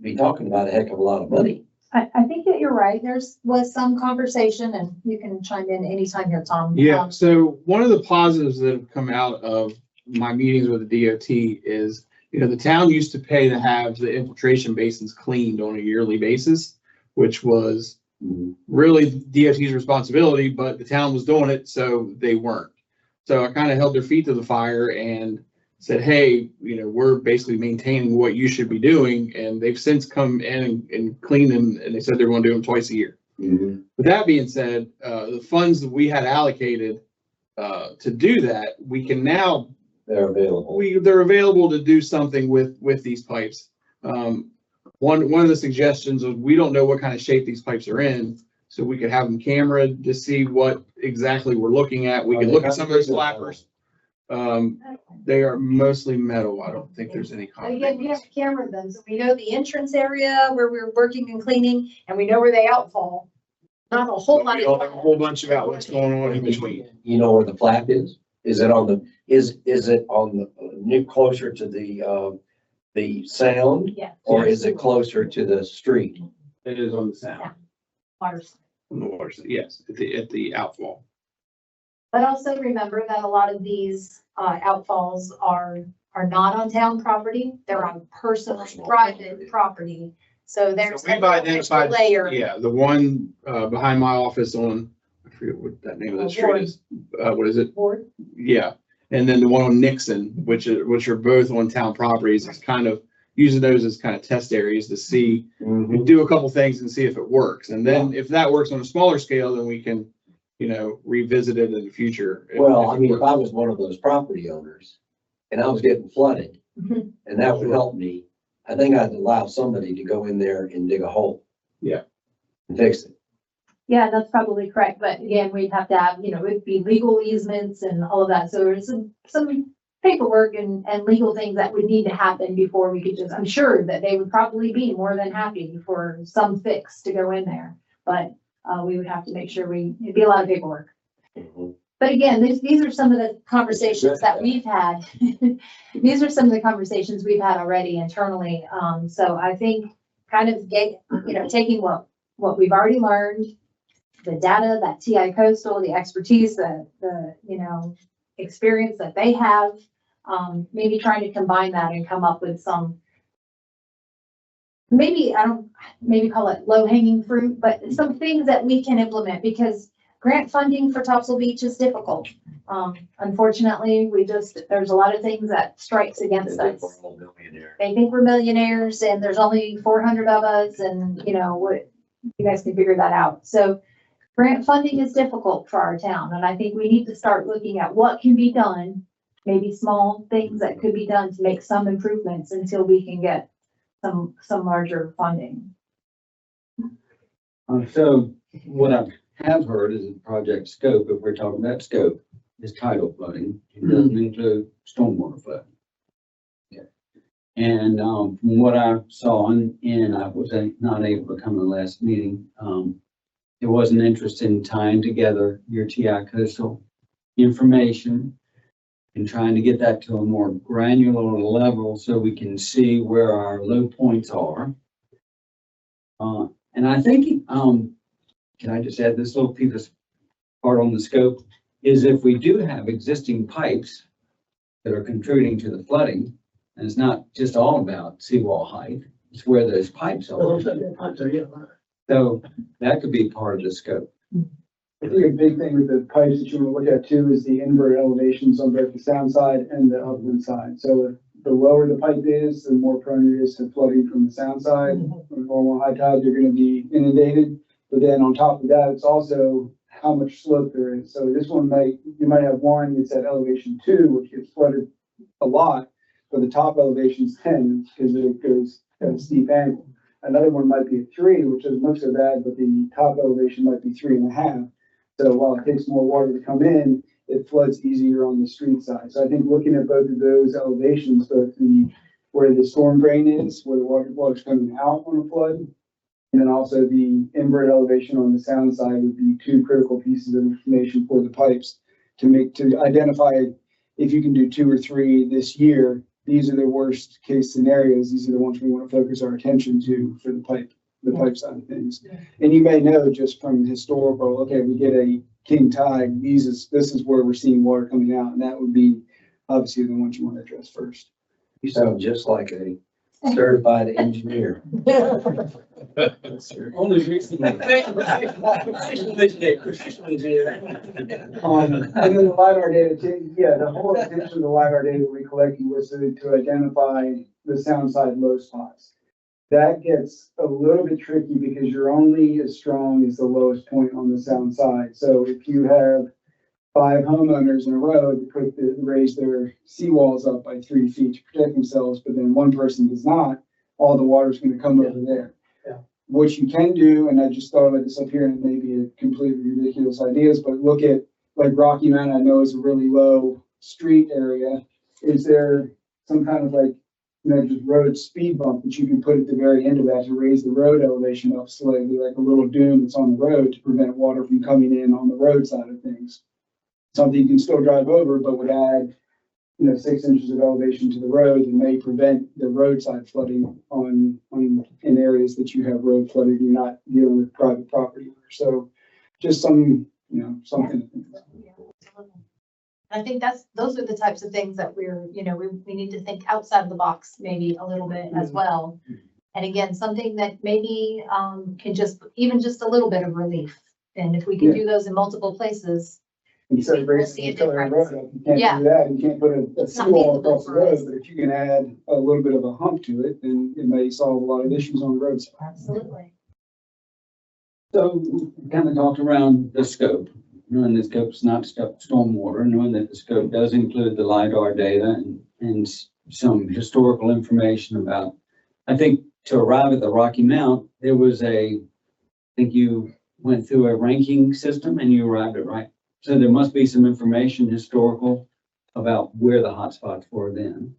be talking about a heck of a lot of money. I think that you're right. Was some conversation, and you can chime in anytime here, Tom. Yeah, so one of the positives that have come out of my meetings with the DOT is, the town used to pay to have the infiltration basins cleaned on a yearly basis, which was really DOT's responsibility, but the town was doing it, so they weren't. So I kind of held their feet to the fire and said, hey, we're basically maintaining what you should be doing. And they've since come in and cleaned them, and they said they're going to do them twice a year. With that being said, the funds that we had allocated to do that, we can now, They're available. they're available to do something with these pipes. One of the suggestions was, we don't know what kind of shape these pipes are in, so we could have them camera to see what exactly we're looking at. We can look at some of those flappers. They are mostly metal. I don't think there's any But again, we concrete. have to camera them, so we know the entrance area where we're working and cleaning, and we know where they outfall. Not a whole lot We don't have a of. whole bunch of outlets going on in between. You know where the flap is? Is it on the, is it on the, closer to the sound? Yeah. Or is it closer to the street? It is on the sound, Water. on the water side, yes, at the outfall. But also remember that a lot of these outfalls are not on town property, they're on personal, private property. So there's So we've an extra identified, layer. yeah, the one behind my office on, I forget what that name of the street Ward. is. What is it? Board. Yeah, and then the one on Nixon, which are both on town properties, is kind of using those as kind of test areas to see, do a couple things and see if it works. And then if that works on a smaller scale, then we can, revisit it in the future. Well, it I mean, if works. I was one of those property owners and I was getting flooded Mhm. and that would help me, I think I'd allow somebody to go in there and dig a hole. Yeah. And fix it. Yeah, that's probably correct, but again, we'd have to have, it'd be legal easements and all of that, so there's some paperwork and legal things that would need to happen before we could I'm sure that they would probably be more than happy for some fix to go in there, but we would have to make sure it'd be a lot of paperwork. Mhm. But again, these are some of the conversations that we've had. These are some of the conversations we've had already internally, so I think kind of taking what we've already learned, the data that TI Coastal, the expertise, the experience that they have, maybe trying to combine that and come up with some, maybe call it low hanging fruit, but some things that we can implement, because grant funding for Topsail Beach is difficult. Unfortunately, there's a lot of things that strikes against They think us. we're all millionaires. They think we're millionaires and there's only 400 of us, and what, you guys can figure that out. So grant funding is difficult for our town, and I think we need to start looking at what can be done, maybe small things that could be done to make some improvements until we can get some larger funding. So what I have heard is the project scope, if we're talking about scope, is tidal flooding. It doesn't include stormwater flooding. Yeah. And from what I saw, and I was not able to come to the last meeting, there was an interest in tying together your TI Coastal information and trying to get that to a more granular level so we can see where our low points are. And I think, can I just add this little piece part on the scope, is if we do have existing pipes that are contributing to the flooding, and it's not just all about seawall height, it's where those pipes are. So that could be part of the scope. I think a big thing with the pipes that you want to look at too is the inverted elevations on both the sound side and the upwind side. So the lower the pipe is, the more prone it is to flooding from the sound side. When normal high tides, you're going to be inundated. But then on top of that, it's also how much slope there is. So this one you might have one that's at elevation 2, which gets flooded a lot, but the top elevation is 10 because it goes at a steep angle. Another one might be at 3, which doesn't look so bad, but the top elevation might be 3.5. So while it takes more water to come in, it floods easier on the street side. So I think looking at both of those elevations, both where the storm drain is, where the water's coming out on a flood, and then also the inverted elevation on the sound side would be 2 critical pieces of information for the pipes to identify if you can do 2 or 3 this year. These are the worst case scenarios. These are the ones we want to focus our attention to for the pipe side of things. And you may know just from historical, okay, we get a king tide, this is where we're seeing water coming out, and that would be obviously the ones you want to address first. You sound just like a certified engineer. Only recently. And then the LiDAR data, the whole intention of the LiDAR data we're collecting was to identify the sound side low spots. That gets a little bit tricky because you're only as strong as the lowest point on the sound side. So if you have 5 homeowners in a row to raise their seawalls up by 3 feet to protect themselves, but then one person does not, all the water's gonna come over there. Yeah. What you can do, and I just thought about this up here, and it may be a completely ridiculous ideas, but look at, like Rocky Mountain, I know is a really low street area. Is there some kind of like, just road speed bump that you can put at the very end of that to raise the road elevation up slightly, like a little dune that's on the road to prevent water from coming in on the road side of things? Something you can still drive over, but would add, 6 inches of elevation to the road and may prevent the roadside flooding in areas that you have road flooding, you're not dealing with private property. So just something to think about. Yeah, absolutely. I think those are the types of things that we need to think outside of the box maybe a little bit as well. And again, something that maybe can even just a little bit of relief. And if we can do those in multiple places. Instead of raising the road up, you can't do that, you can't put a seawall across the road, but if you can add a little bit of a hump to it, then it may solve a lot of issues on the roadside. Absolutely. So we kind of talked around the scope, knowing the scope's not stormwater, knowing that the scope does include the LiDAR data and some historical information about, I think to arrive at the Rocky Mount, there was I think you went through a ranking system and you arrived at right. So there must be some information historical about where the hotspots were then.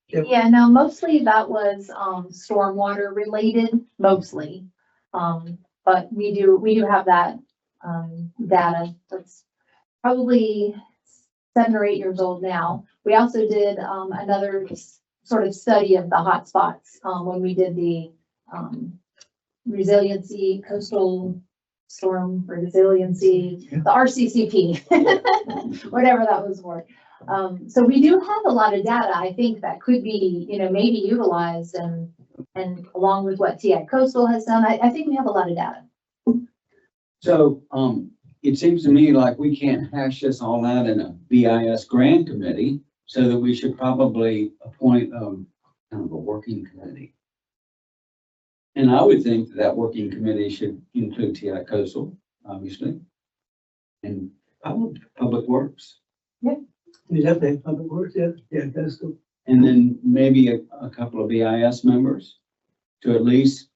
Yeah, no, mostly that was stormwater related, mostly. But we do have that data that's probably 7 or 8 years old now. We also did another sort of study of the hotspots when we did the resiliency, coastal storm resiliency, the RCCP, whatever that was for. So we do have a lot of data, I think, that could be, maybe utilized and along with what TI Coastal has done, I think we have a lot of data. So it seems to me like we can't hash this all out in a BIS grant committee, so that we should probably appoint kind of a working committee. And I would think that working committee should include TI Coastal, obviously, and public works. You definitely have public works, yeah, coastal. And then maybe a couple of BIS members to at least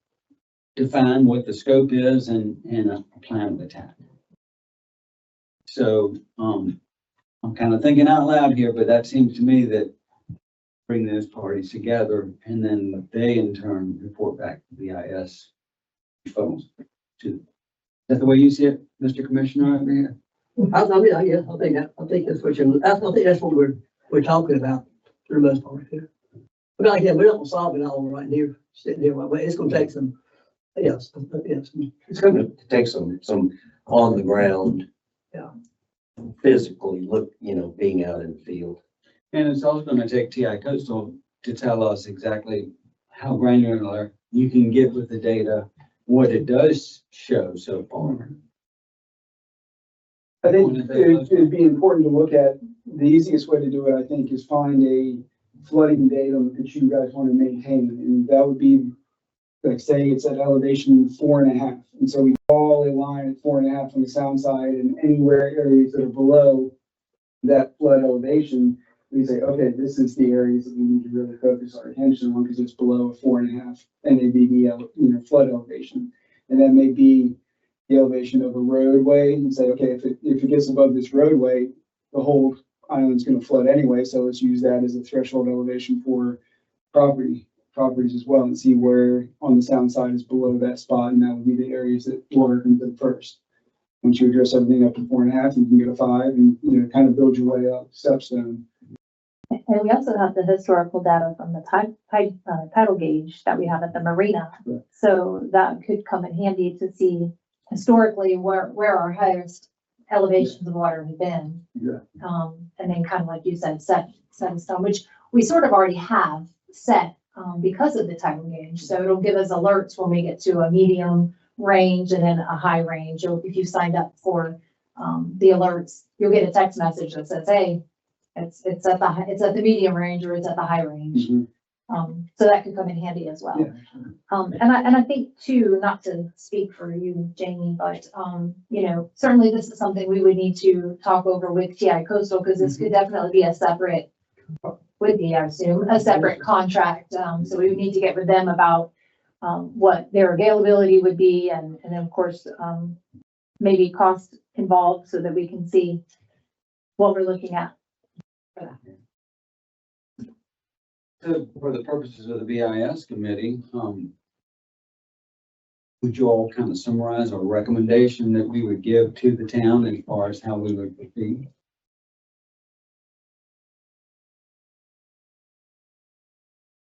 define what the scope is and a plan of attack. So I'm kind of thinking out loud here, but that seems to me that bring those parties together and then they in turn report back to BIS folks. Is that the way you see it, Mr. Commissioner over here? I think that's what we're talking about for the most part here. But like that, we're not gonna solve it all right here, sitting here, but it's gonna take some, yes. It's gonna take some on the ground. Yeah. Physically look, being out in the field. And it's also going to take TI Coastal to tell us exactly how granular you can get with the data, what it does show so far. I think it'd be important to look at, the easiest way to do it, I think, is find a flooding datum that you guys want to maintain. And that would be, like, say it's at elevation 4.5. And so we all align at 4.5 on the sound side, and anywhere areas that are below that flood elevation, we say, okay, this is the areas that we need to really focus our attention on because it's below a 4.5 NABD, flood elevation. And that may be the elevation of a roadway and say, okay, if it gets above this roadway, the whole island's going to flood anyway. So let's use that as a threshold elevation for properties as well and see where on the sound side is below that spot. And that would be the areas that water comes in first. Once you address everything up to 4.5, you can get a 5 and, kind of build your way up stepstone. And we also have the historical data from the tidal gauge that we have at the marina. Right. So that could come in handy to see historically where our highest elevations of water have been. Yeah. And then kind of like you said, set in stone, which we sort of already have set because of the tidal gauge. So it'll give us alerts when we get to a medium range and then a high range. Or if you signed up for the alerts, you'll get a text message that says, hey, it's at the medium range or it's at the high range. Mm-hmm. So that could come in handy as well. Yeah. And I think too, not to speak for you, Jamie, but, you know, certainly this is something we would need to talk over with TI Coastal, because this could definitely be a separate, would be, I assume, a separate contract. So we would need to get with them about, what their availability would be, and then of course, maybe cost involved, so that we can see what we're looking at for that. So for the purposes of the BIS committee, would you all kind of summarize a recommendation that we would give to the town as far as how we would proceed?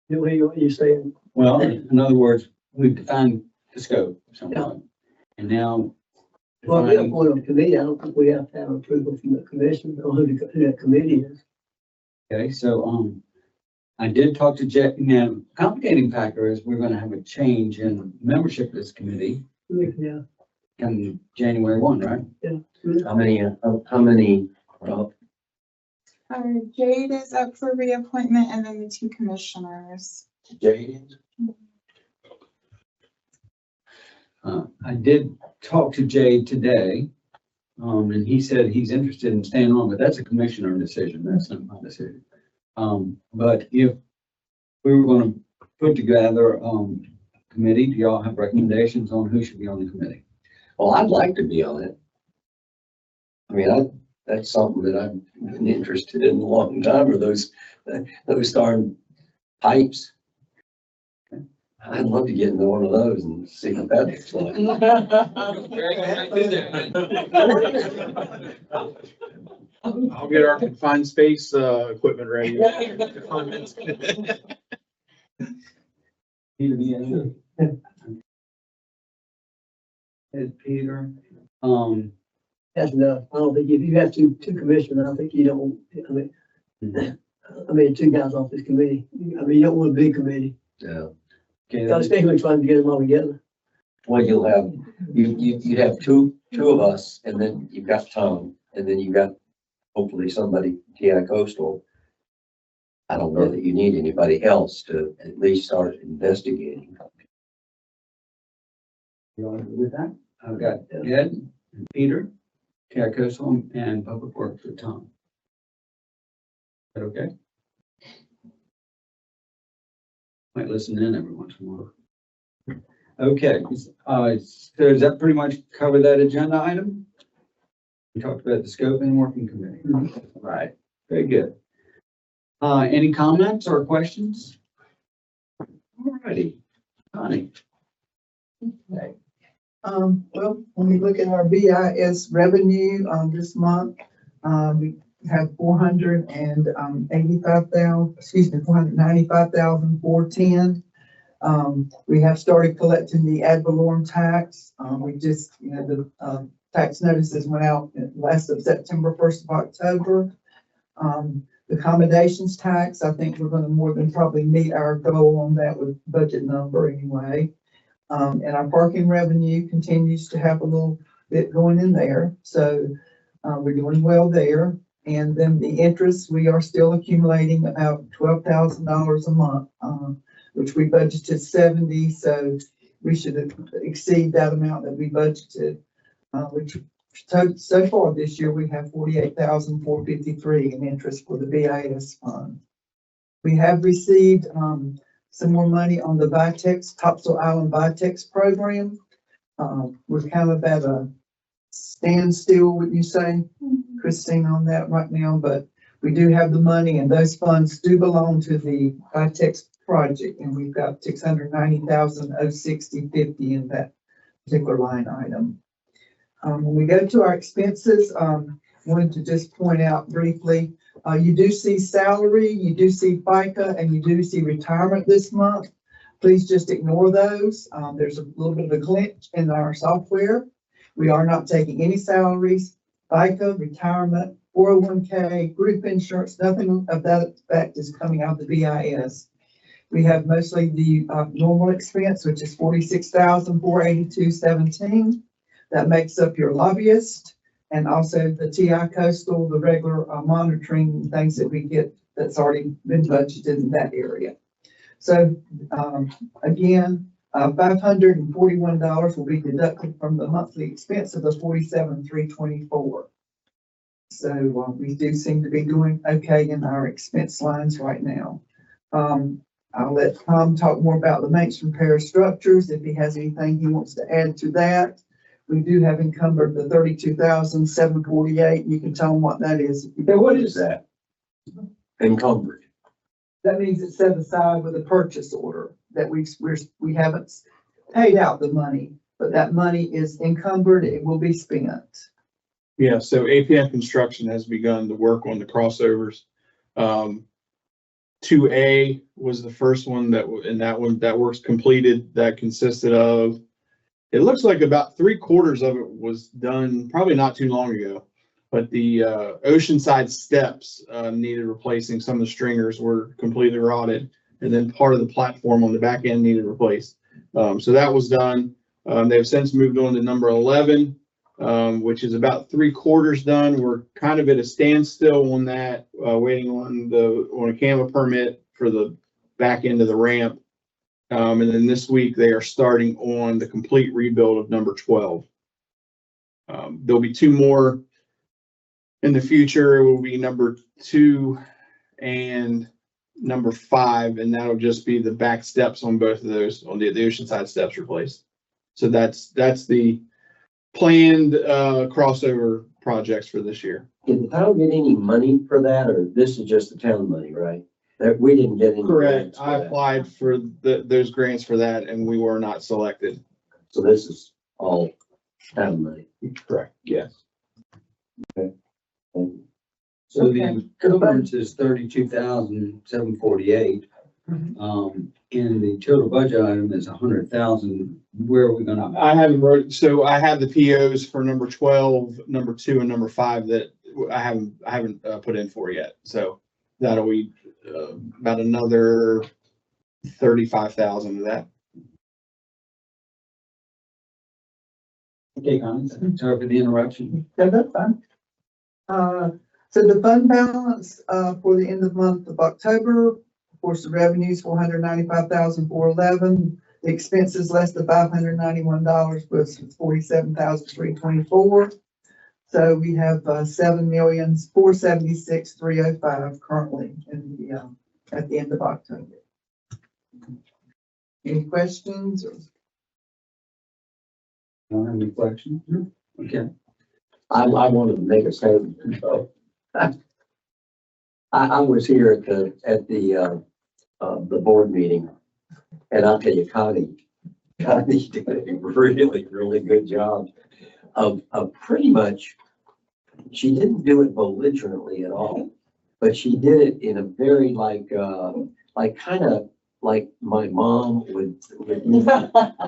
What are you saying? Well, in other words, we've defined the scope somewhat. And now. Well, we have defining- one on the committee. I don't think we have to have approval from the commission or who that committee is. Okay, so, I did talk to Jeff. Now, complicating factor is we're gonna have a change in membership of this committee Yeah. come January 1, right? How many, Jade is up for reappointment, and then the two commissioners. Jade? I did talk to Jay today, and he said he's interested in staying on, but that's a commissioner decision. That's not my decision. But if we were gonna put together, committee, do y'all have recommendations on who should be on the committee? Well, I'd like to be on it. I mean, that's something that I've been interested in a long time, are those darn pipes. I'd love to get into one of those and see what that looks like. I'll get our confined space, equipment ready. Peter, Peter, That's enough. I don't think if you have two commissioners, I think you don't, I mean, two guys off this committee. I mean, you don't want a big committee. Yeah. okay, Especially trying to get them all together. Well, you'd have two of us, and then you've got Tom, and then you've got hopefully somebody, TI Coastal. I don't know that you need anybody else to at least start investigating. you all agree with that? I've got Ed and Peter, TI Coastal, and Public Works with Tom. Is that okay? Might listen in every once in a while. Okay, so does that pretty much cover that agenda item? We talked about the scope and working committee. Right, very good. Any comments or questions? All righty, Connie. Well, when we look at our BIS revenue, this month, we have 495,410. We have started collecting the ad valorem tax. We just, the tax notices went out last of September, 1st of October. The accommodations tax, I think we're going to more than probably meet our goal on that with budget number anyway. And our parking revenue continues to have a little bit going in there. So we're doing well there. And then the interest, we are still accumulating about $12,000 a month, which we budgeted 70. So we should exceed that amount that we budgeted, which so far this year, we have 48,453 in interest for the BIS fund. We have received some more money on the Vitex, Topsail Island Vitex program. We're kind of at a standstill, would you say, Christine, on that right now, but we do have the money, and those funds do belong to the Vitex project, and we've got 690,060.50 in that particular line item. When we go to our expenses, wanted to just point out briefly, you do see salary, you do see FICA, and you do see retirement this month. Please just ignore those. There's a little bit of a glitch in our software. We are not taking any salaries, FICA, retirement, 401k, group insurance, nothing of that effect is coming out of the BIS. We have mostly the normal expense, which is $46,482.17. That makes up your lobbyist and also the TI Coastal, the regular monitoring things that we get that's already been budgeted in that area. So, again, $541 will be deducted from the monthly expense of the $47,324. So, we do seem to be doing okay in our expense lines right now. I'll let Tom talk more about the maintenance repair structures, if he has anything he wants to add to that. We do have encumbered the $32,748. You can tell him what that is. Now, what is that? Encumbered. That means it's set aside with a purchase order that we haven't paid out the money, but that money is encumbered. It will be spent. Yeah, so APF Construction has begun to work on the crossovers. 2A was the first one that work's completed. That consisted of, it looks like about 3/4 of it was done probably not too long ago. But the oceanside steps needed replacing. Some of the stringers were completely rotted, and then part of the platform on the back end needed replaced. So that was done. They've since moved on to number 11, which is about 3/4 done. We're kind of at a standstill on that, waiting on a CAMA permit for the back end of the ramp. And then this week they are starting on the complete rebuild of number 12. There'll be 2 more. In the future, it will be number 2 and number 5, and that'll just be the back steps on both of those, on the oceanside steps replaced. So that's the planned crossover projects for this year. Did the town get any money for that, or this is just the town money, right? That we didn't get any. Correct. grants for I that. applied for those grants for that, and we were not selected. So this is all town money. Correct. Yes. So the encumbrance is 32,748. And the total budget item is 100,000. Where are we gonna? I haven't so I have the POs for number 12, number 2, and number 5 that I haven't put in for yet. So that'll be about another 35,000 of that. Okay, Connie, sorry for the interruption. No, that's fine. So the fund balance, for the end of the month of October, of course, the revenues, $495,411. The expenses less than $591 was $47,324. So we have, $7,476,305 currently in the, at the end of October. Any questions? Don't have any questions? Okay. I wanted to make a statement. So, I was here at the board meeting, and I'll tell you, Connie did a really, really good job of pretty much, she didn't do it belligerently at all, but she did it in a very like kind of like my mom would.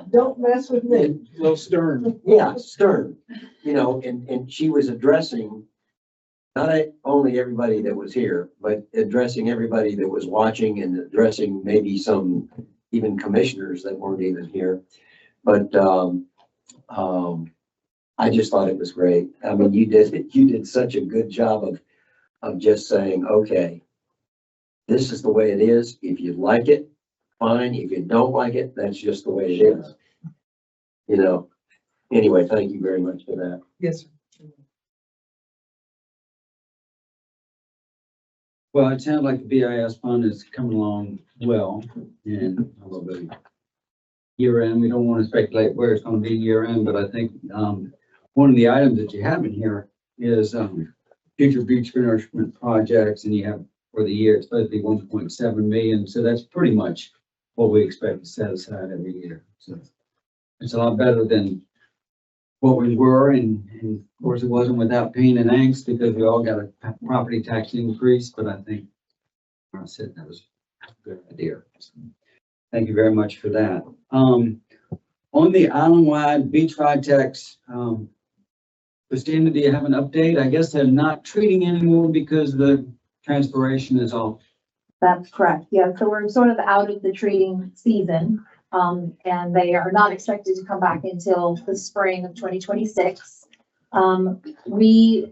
Don't mess with me. A little stern. Yeah, stern, and she was addressing not only everybody that was here, but addressing everybody that was watching and addressing maybe some even commissioners that weren't even here. But I just thought it was great. I mean, you did such a good job of just saying, okay, this is the way it is. If you like it, fine. If you don't like it, that's just the way it is. Anyway, thank you very much for that. Yes, sir. Well, it sounds like the BIS fund is coming along well, and a little bit year end. We don't want to speculate where it's going to be year end, but I think one of the items that you have in here is future beach nourishment projects, and you have for the year it's supposed to be 1.7 million. So that's pretty much what we expect to set aside every year. So it's a lot better than what we were, and of course it wasn't without pain and angst because we all got a property tax increase, but I think I said that was a good idea. So, thank you very much for that. On the island-wide beach projects, Christina, do you have an update? I guess they're not treating anymore because the transpiration is off. That's correct. Yeah, so we're sort of out of the treating season. And they are not expected to come back until the spring of 2026. We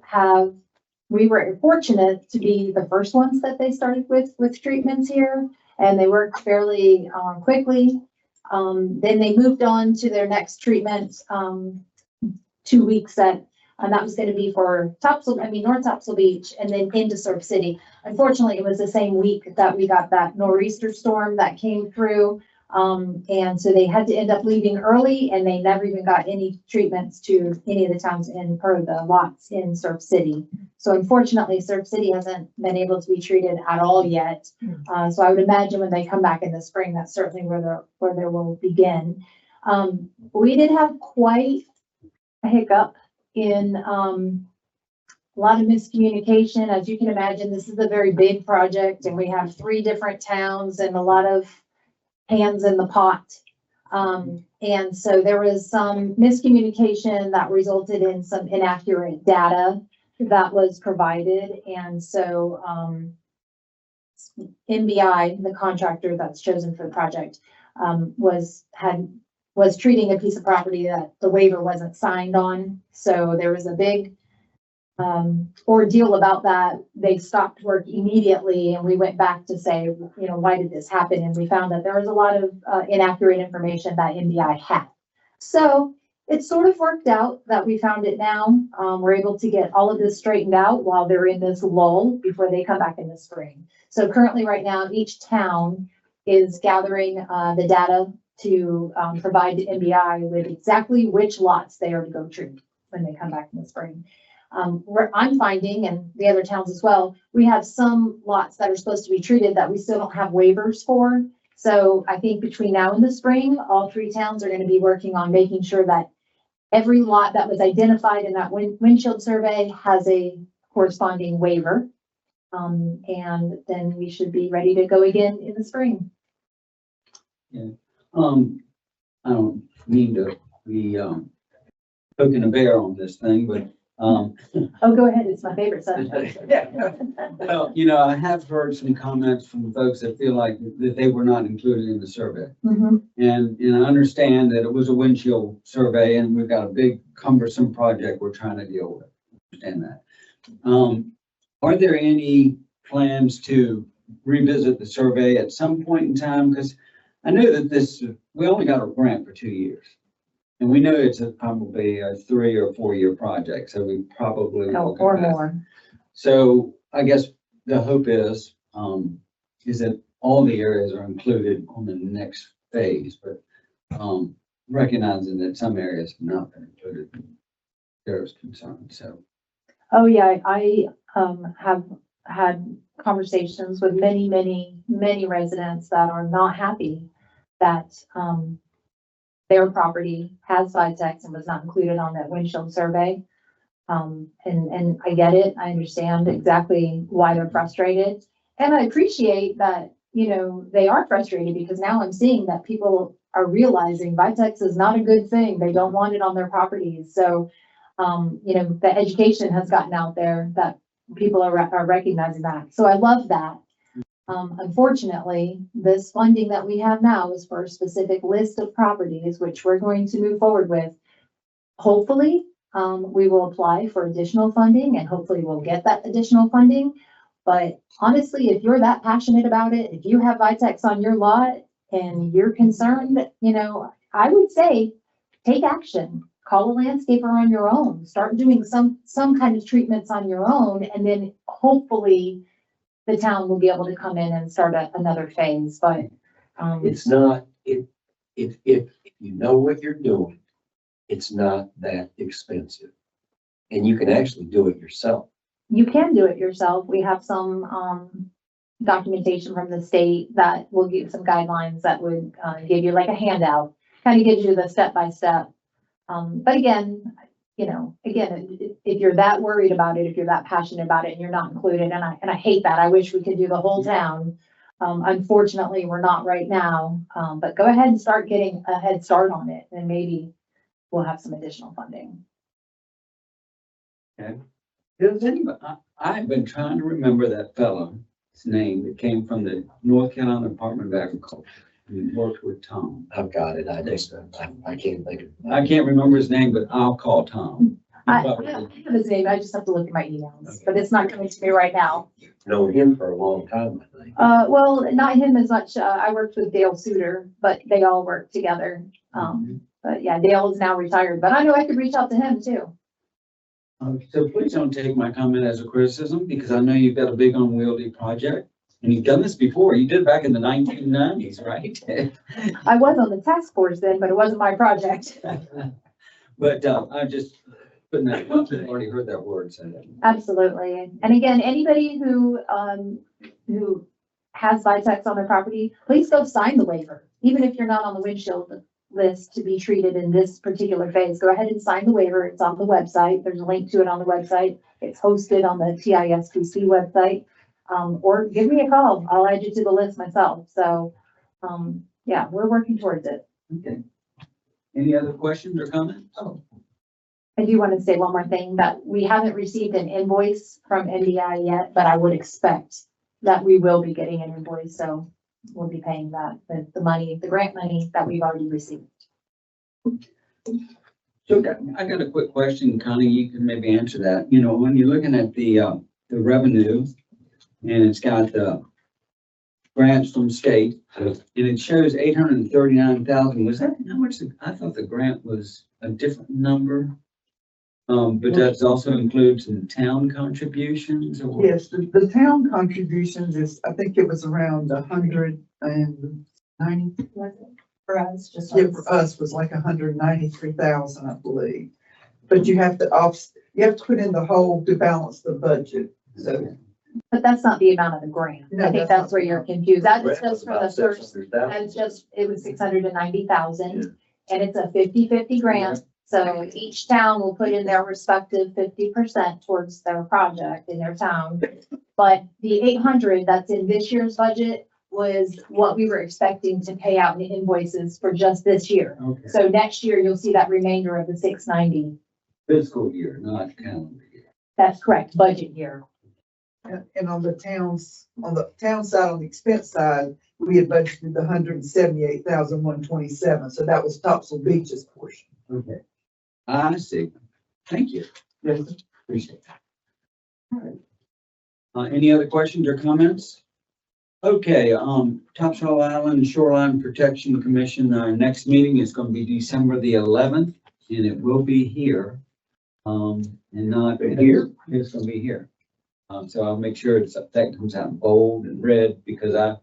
were fortunate to be the first ones that they started with treatments here. and they worked fairly, quickly. Then they moved on to their next treatment, 2 weeks and that was gonna be for North Topsail Beach and then into Surf City. Unfortunately, it was the same week that we got that nor'easter storm that came through. And so they had to end up leaving early and they never even got any treatments to any of the towns or the lots in Surf City. So unfortunately, Surf City hasn't been able to be treated at all yet. So I would imagine when they come back in the spring, that's certainly where they will begin. We did have quite a hiccup in, a lot of miscommunication. As you can imagine, this is a very big project and we have 3 different towns and a lot of hands in the pot. And so there was some miscommunication that resulted in some inaccurate data that was provided. And so, MBI, the contractor that's chosen for the project, was treating a piece of property that the waiver wasn't signed on. So there was a big ordeal about that. They stopped work immediately and we went back to say, why did this happen? And we found that there was a lot of inaccurate information that MBI had. So it sort of worked out that we found it now. We're able to get all of this straightened out while they're in this lull before they come back in the spring. So currently right now, each town is gathering the data to provide to MBI with exactly which lots they are to go treat when they come back in the spring. Where I'm finding, and the other towns as well, we have some lots that are supposed to be treated that we still don't have waivers for. So I think between now and the spring, all 3 towns are going to be working on making sure that every lot that was identified in that windshield survey has a corresponding waiver. And then we should be ready to go again in the spring. Yeah. I don't mean to be poking a bear on this thing, but Oh, go ahead. It's my favorite subject. well, I have heard some comments from folks that feel like that they were not included in the survey. Mm-hmm. And I understand that it was a windshield survey and we've got a big cumbersome project we're trying to deal with. Understand that. Are there any plans to revisit the survey at some point in time? Because I know that we only got a grant for 2 years. And we know it's probably a 3 or 4 year project, so we probably will or come back. more. So I guess the hope is that all the areas are included on the next phase, but recognizing that some areas have not been included, there's concern. So. Oh yeah, I have had conversations with many residents that are not happy that their property has Vitex and was not included on that windshield survey. And I get it. I understand exactly why they're frustrated. And I appreciate that, they are frustrated because now I'm seeing that people are realizing Vitex is not a good thing. They don't want it on their properties. So, the education has gotten out there that people are recognizing that. So I love that. Unfortunately, this funding that we have now is for a specific list of properties, which we're going to move forward with. Hopefully, we will apply for additional funding and hopefully we'll get that additional funding. But honestly, if you're that passionate about it, if you have Vitex on your lot and you're concerned, I would say take action. Call a landscaper on your own. Start doing some kind of treatments on your own, and then hopefully the town will be able to come in and start another phase, but. It's not, if you know what you're doing, it's not that expensive. And you can actually do it yourself. You can do it yourself. We have some, documentation from the state that will give some guidelines that would, give you like a handout, kind of gives you the step-by-step. But again, if you're that worried about it, if you're that passionate about it and you're not included, and I hate that. I wish we could do the whole town. Unfortunately, we're not right now, but go ahead and start getting a head start on it and maybe we'll have some additional funding. Okay. Does anybody, I've been trying to remember that fellow's name that came from the North Carolina Department of Agriculture. He worked with Tom. I've got it. I can't think of it. I can't remember his name, but I'll call Tom. I have his name, I just have to look at my emails, but it's not coming to me right now. Known him for a long time, I think. Well, not him as much. I worked with Dale Suter, but they all work together. But yeah, Dale is now retired, but I know I could reach out to him too. So please don't take my comment as a criticism, because I know you've got a big unwieldy project. And you've done this before. You did it back in the 1990s, right? I was on the task force then, but it wasn't my project. But I'm just putting that, I've already heard that word said. Absolutely. And again, anybody who has Vitex on their property, please go sign the waiver. Even if you're not on the windshield list to be treated in this particular phase, go ahead and sign the waiver. It's on the website. There's a link to it on the website. It's hosted on the TISPC website. Or give me a call. I'll add you to the list myself. So, yeah, we're working towards it. Okay. Any other questions or comments? I do want to say one more thing, that we haven't received an invoice from NDI yet, but I would expect that we will be getting an invoice. So we'll be paying that, the money, the grant money that we've already received. So I got a quick question, Connie, you can maybe answer that. You know, when you're looking at the revenue, and it's got the grants from state, and it shows 839,000. Was that how much? I thought the grant was a different number. But that also includes some town contributions or? Yes, the town contributions is, I think it was around 190. For us, just. Yeah, for us was like 193,000, I believe. But you have to put in the whole to balance the budget, so. But that's not the amount of the grant. No, I think that's that's not where the you're amount. confused. That's Grant was just for the about first, 600,000. that's just, it was 690,000. And it's a 50-50 grant. So each town will put in their respective 50% towards their project in their town. But the 800 that's in this year's budget was what we were expecting to pay out in the invoices for just this year. Okay. So next year, you'll see that remainder of the 690. Fiscal year, not calendar year. That's correct, budget year. And on the town side, on the expense side, we had budgeted the 178,127. So that was Topsail Beach's portion. Okay. I see. Thank you. Yes. Appreciate that. All right. Any other questions or comments? Okay, Topsail Island Shoreline Protection Commission, our next meeting is going to be December the 11th, and it will be here. And not here, it's going to be here. So I'll make sure that comes out in bold and red, because I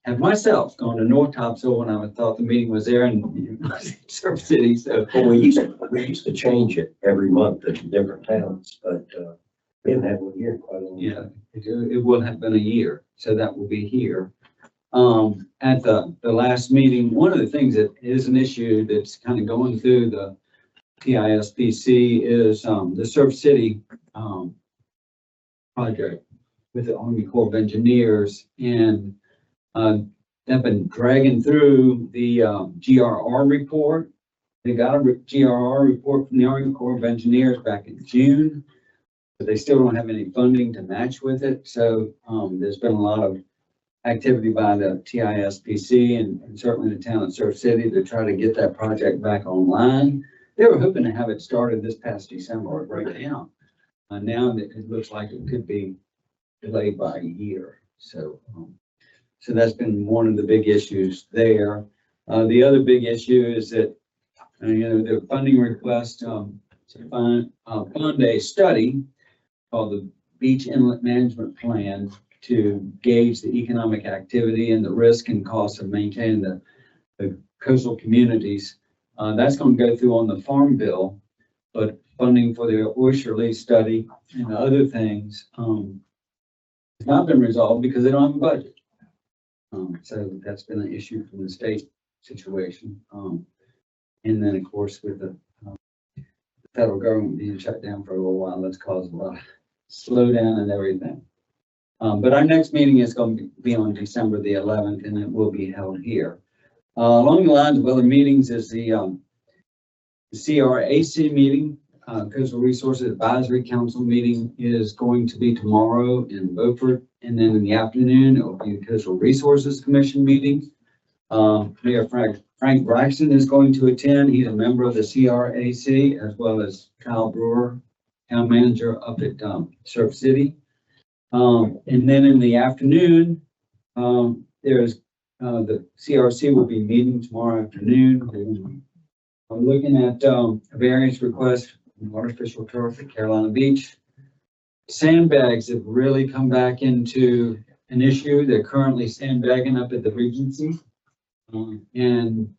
have myself gone to North Topsail when I thought the meeting was there in Surf City, so. Well, we used to change it every month in different towns, but, we haven't had one here in quite a long time. Yeah, it will have been a year, so that will be here. At the last meeting, one of the things that is an issue that's kind of going through the TISPC is the Surf City project with the Army Corps of Engineers, and they've been dragging through the GRR report. They got a GRR report from the Army Corps of Engineers back in June, but they still don't have any funding to match with it. So there's been a lot of activity by the TISPC and certainly the town of Surf City to try to get that project back online. They were hoping to have it started this past December right now. Now it looks like it could be delayed by a year. So that's been one of the big issues there. The other big issue is that, the funding request to fund a study called the Beach Inlet Management Plan to gauge the economic activity and the risk and cost of maintaining the coastal communities. That's going to go through on the Farm Bill, but funding for the oyster lease study and other things has not been resolved because they don't have a budget. So that's been an issue from the state situation. And then, of course, with the federal government being shut down for a little while, that's caused a lot of slowdown and everything. But our next meeting is going to be on December the 11th, and it will be held here. Along the lines of other meetings is the CRAC meeting, Coastal Resources Advisory Council meeting is going to be tomorrow in Beaufort. And then in the afternoon, it will be the Coastal Resources Commission meeting. Mayor Frank Frank Braxton is going to attend. He's a member of the CRAC, as well as Kyle Brewer, town manager up at Surf City. And then in the afternoon, there's the CRC will be meeting tomorrow afternoon. I'm looking at a variance request from artificial turf at Carolina Beach. Sandbags have really come back into an issue. They're currently sandbagging up at the Regency. And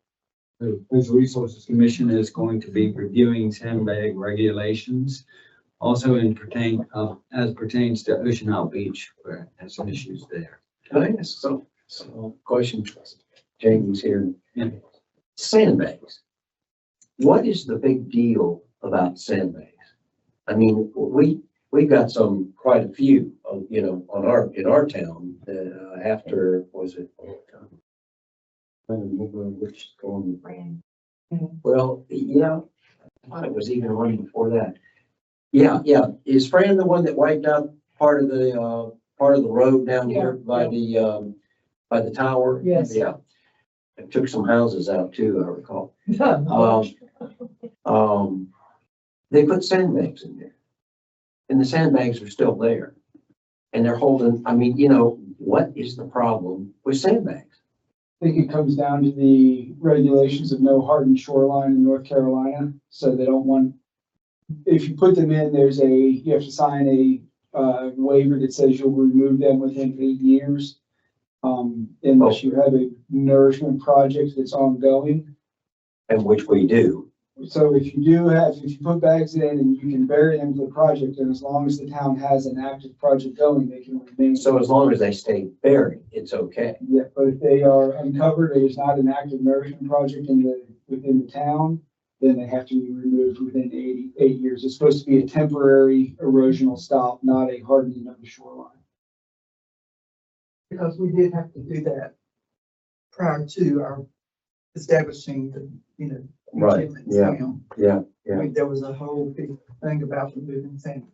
the Natural Resources Commission is going to be reviewing sandbag regulations. Also as pertains to Ocean Isle Beach, where it has some issues there. Can I ask some question? Jamie's here. Yeah. Sandbags. What is the big deal about sandbags? I mean, we've got quite a few, in our town, after, was it? I don't remember which storm. Well, yeah, I thought it was even one before that. Yeah. Is Fran the one that wiped out part of the road down here by the tower? Yes. Yeah. It took some houses out too, I recall. They put sandbags in there. And the sandbags are still there. And they're holding, I mean, what is the problem with sandbags? I think it comes down to the regulations of no hardened shoreline in North Carolina. So they don't want, if you put them in, you have to sign a waiver that says you'll remove them within 8 years. Unless you have a nourishment project that's ongoing. And which we do. So if you put bags in and you can bury them for the project, and as long as the town has an active project going, they can remain. So as long as they stay buried, it's okay. Yeah, but if they are uncovered, it is not an active nourishment project within the town, then they have to be removed within 8 years. It's supposed to be a temporary erosional stop, not a hardening of the shoreline. Because we did have to do that prior to our establishing the, Right, limits yeah. down. Yeah. I mean, there was a whole big thing about removing sand.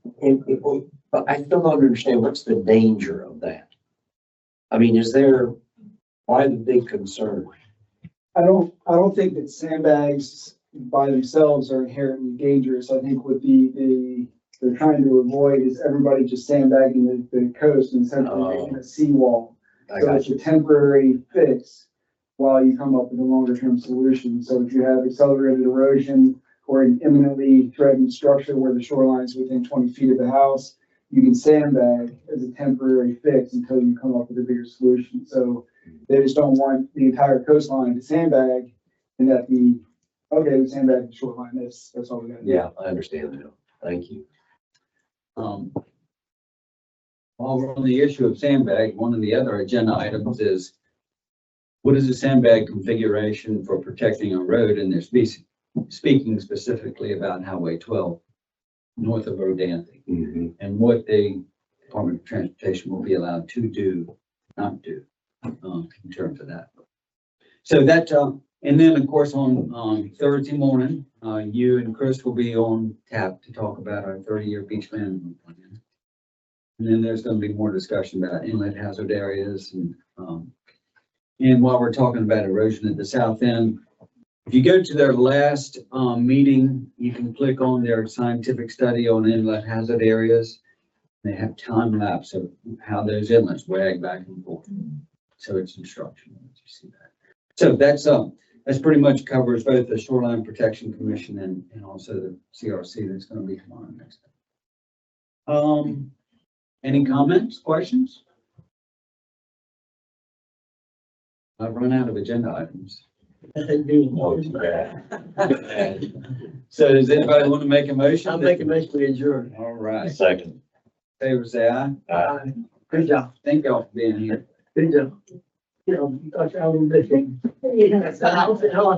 But I still don't understand what's the danger of that. I mean, why the big concern? I don't think that sandbags by themselves are inherently dangerous. I think what they're trying to avoid is everybody just sandbagging the coast and essentially making a seawall. So it's a temporary fix while you come up with a longer term solution. So if you have accelerated erosion or an imminently threatened structure where the shoreline is within 20 feet of the house, you can sandbag as a temporary fix until you come up with a bigger solution. So they just don't want the entire coastline to sandbag and that we sandbag the shoreline. That's all we got to do. Yeah, I understand now. Thank you. While we're on the issue of sandbag, one of the other agenda items is what is the sandbag configuration for protecting a road? And they're speaking specifically about Highway 12 north of Rodanthe and what the Department of Transportation will be allowed to do, not do, in terms of that. So that, and then of course on Thursday morning, you and Chris will be on tap to talk about our 30-year beach management plan. And then there's going to be more discussion about inlet hazard areas and while we're talking about erosion at the south end, if you go to their last meeting, you can click on their scientific study on inlet hazard areas. They have time lapse of how those inlets wag back and forth. So it's instructional. You see that. So that's pretty much covers both the Shoreline Protection Commission and also the CRC that's going to be tomorrow next time. Any comments, questions? I've run out of agenda items. So does anybody want to make a motion? I'll make a motion to adjourn. All right. Second. Favor say aye. Good job. Thank y'all for being here. Good job. I was missing.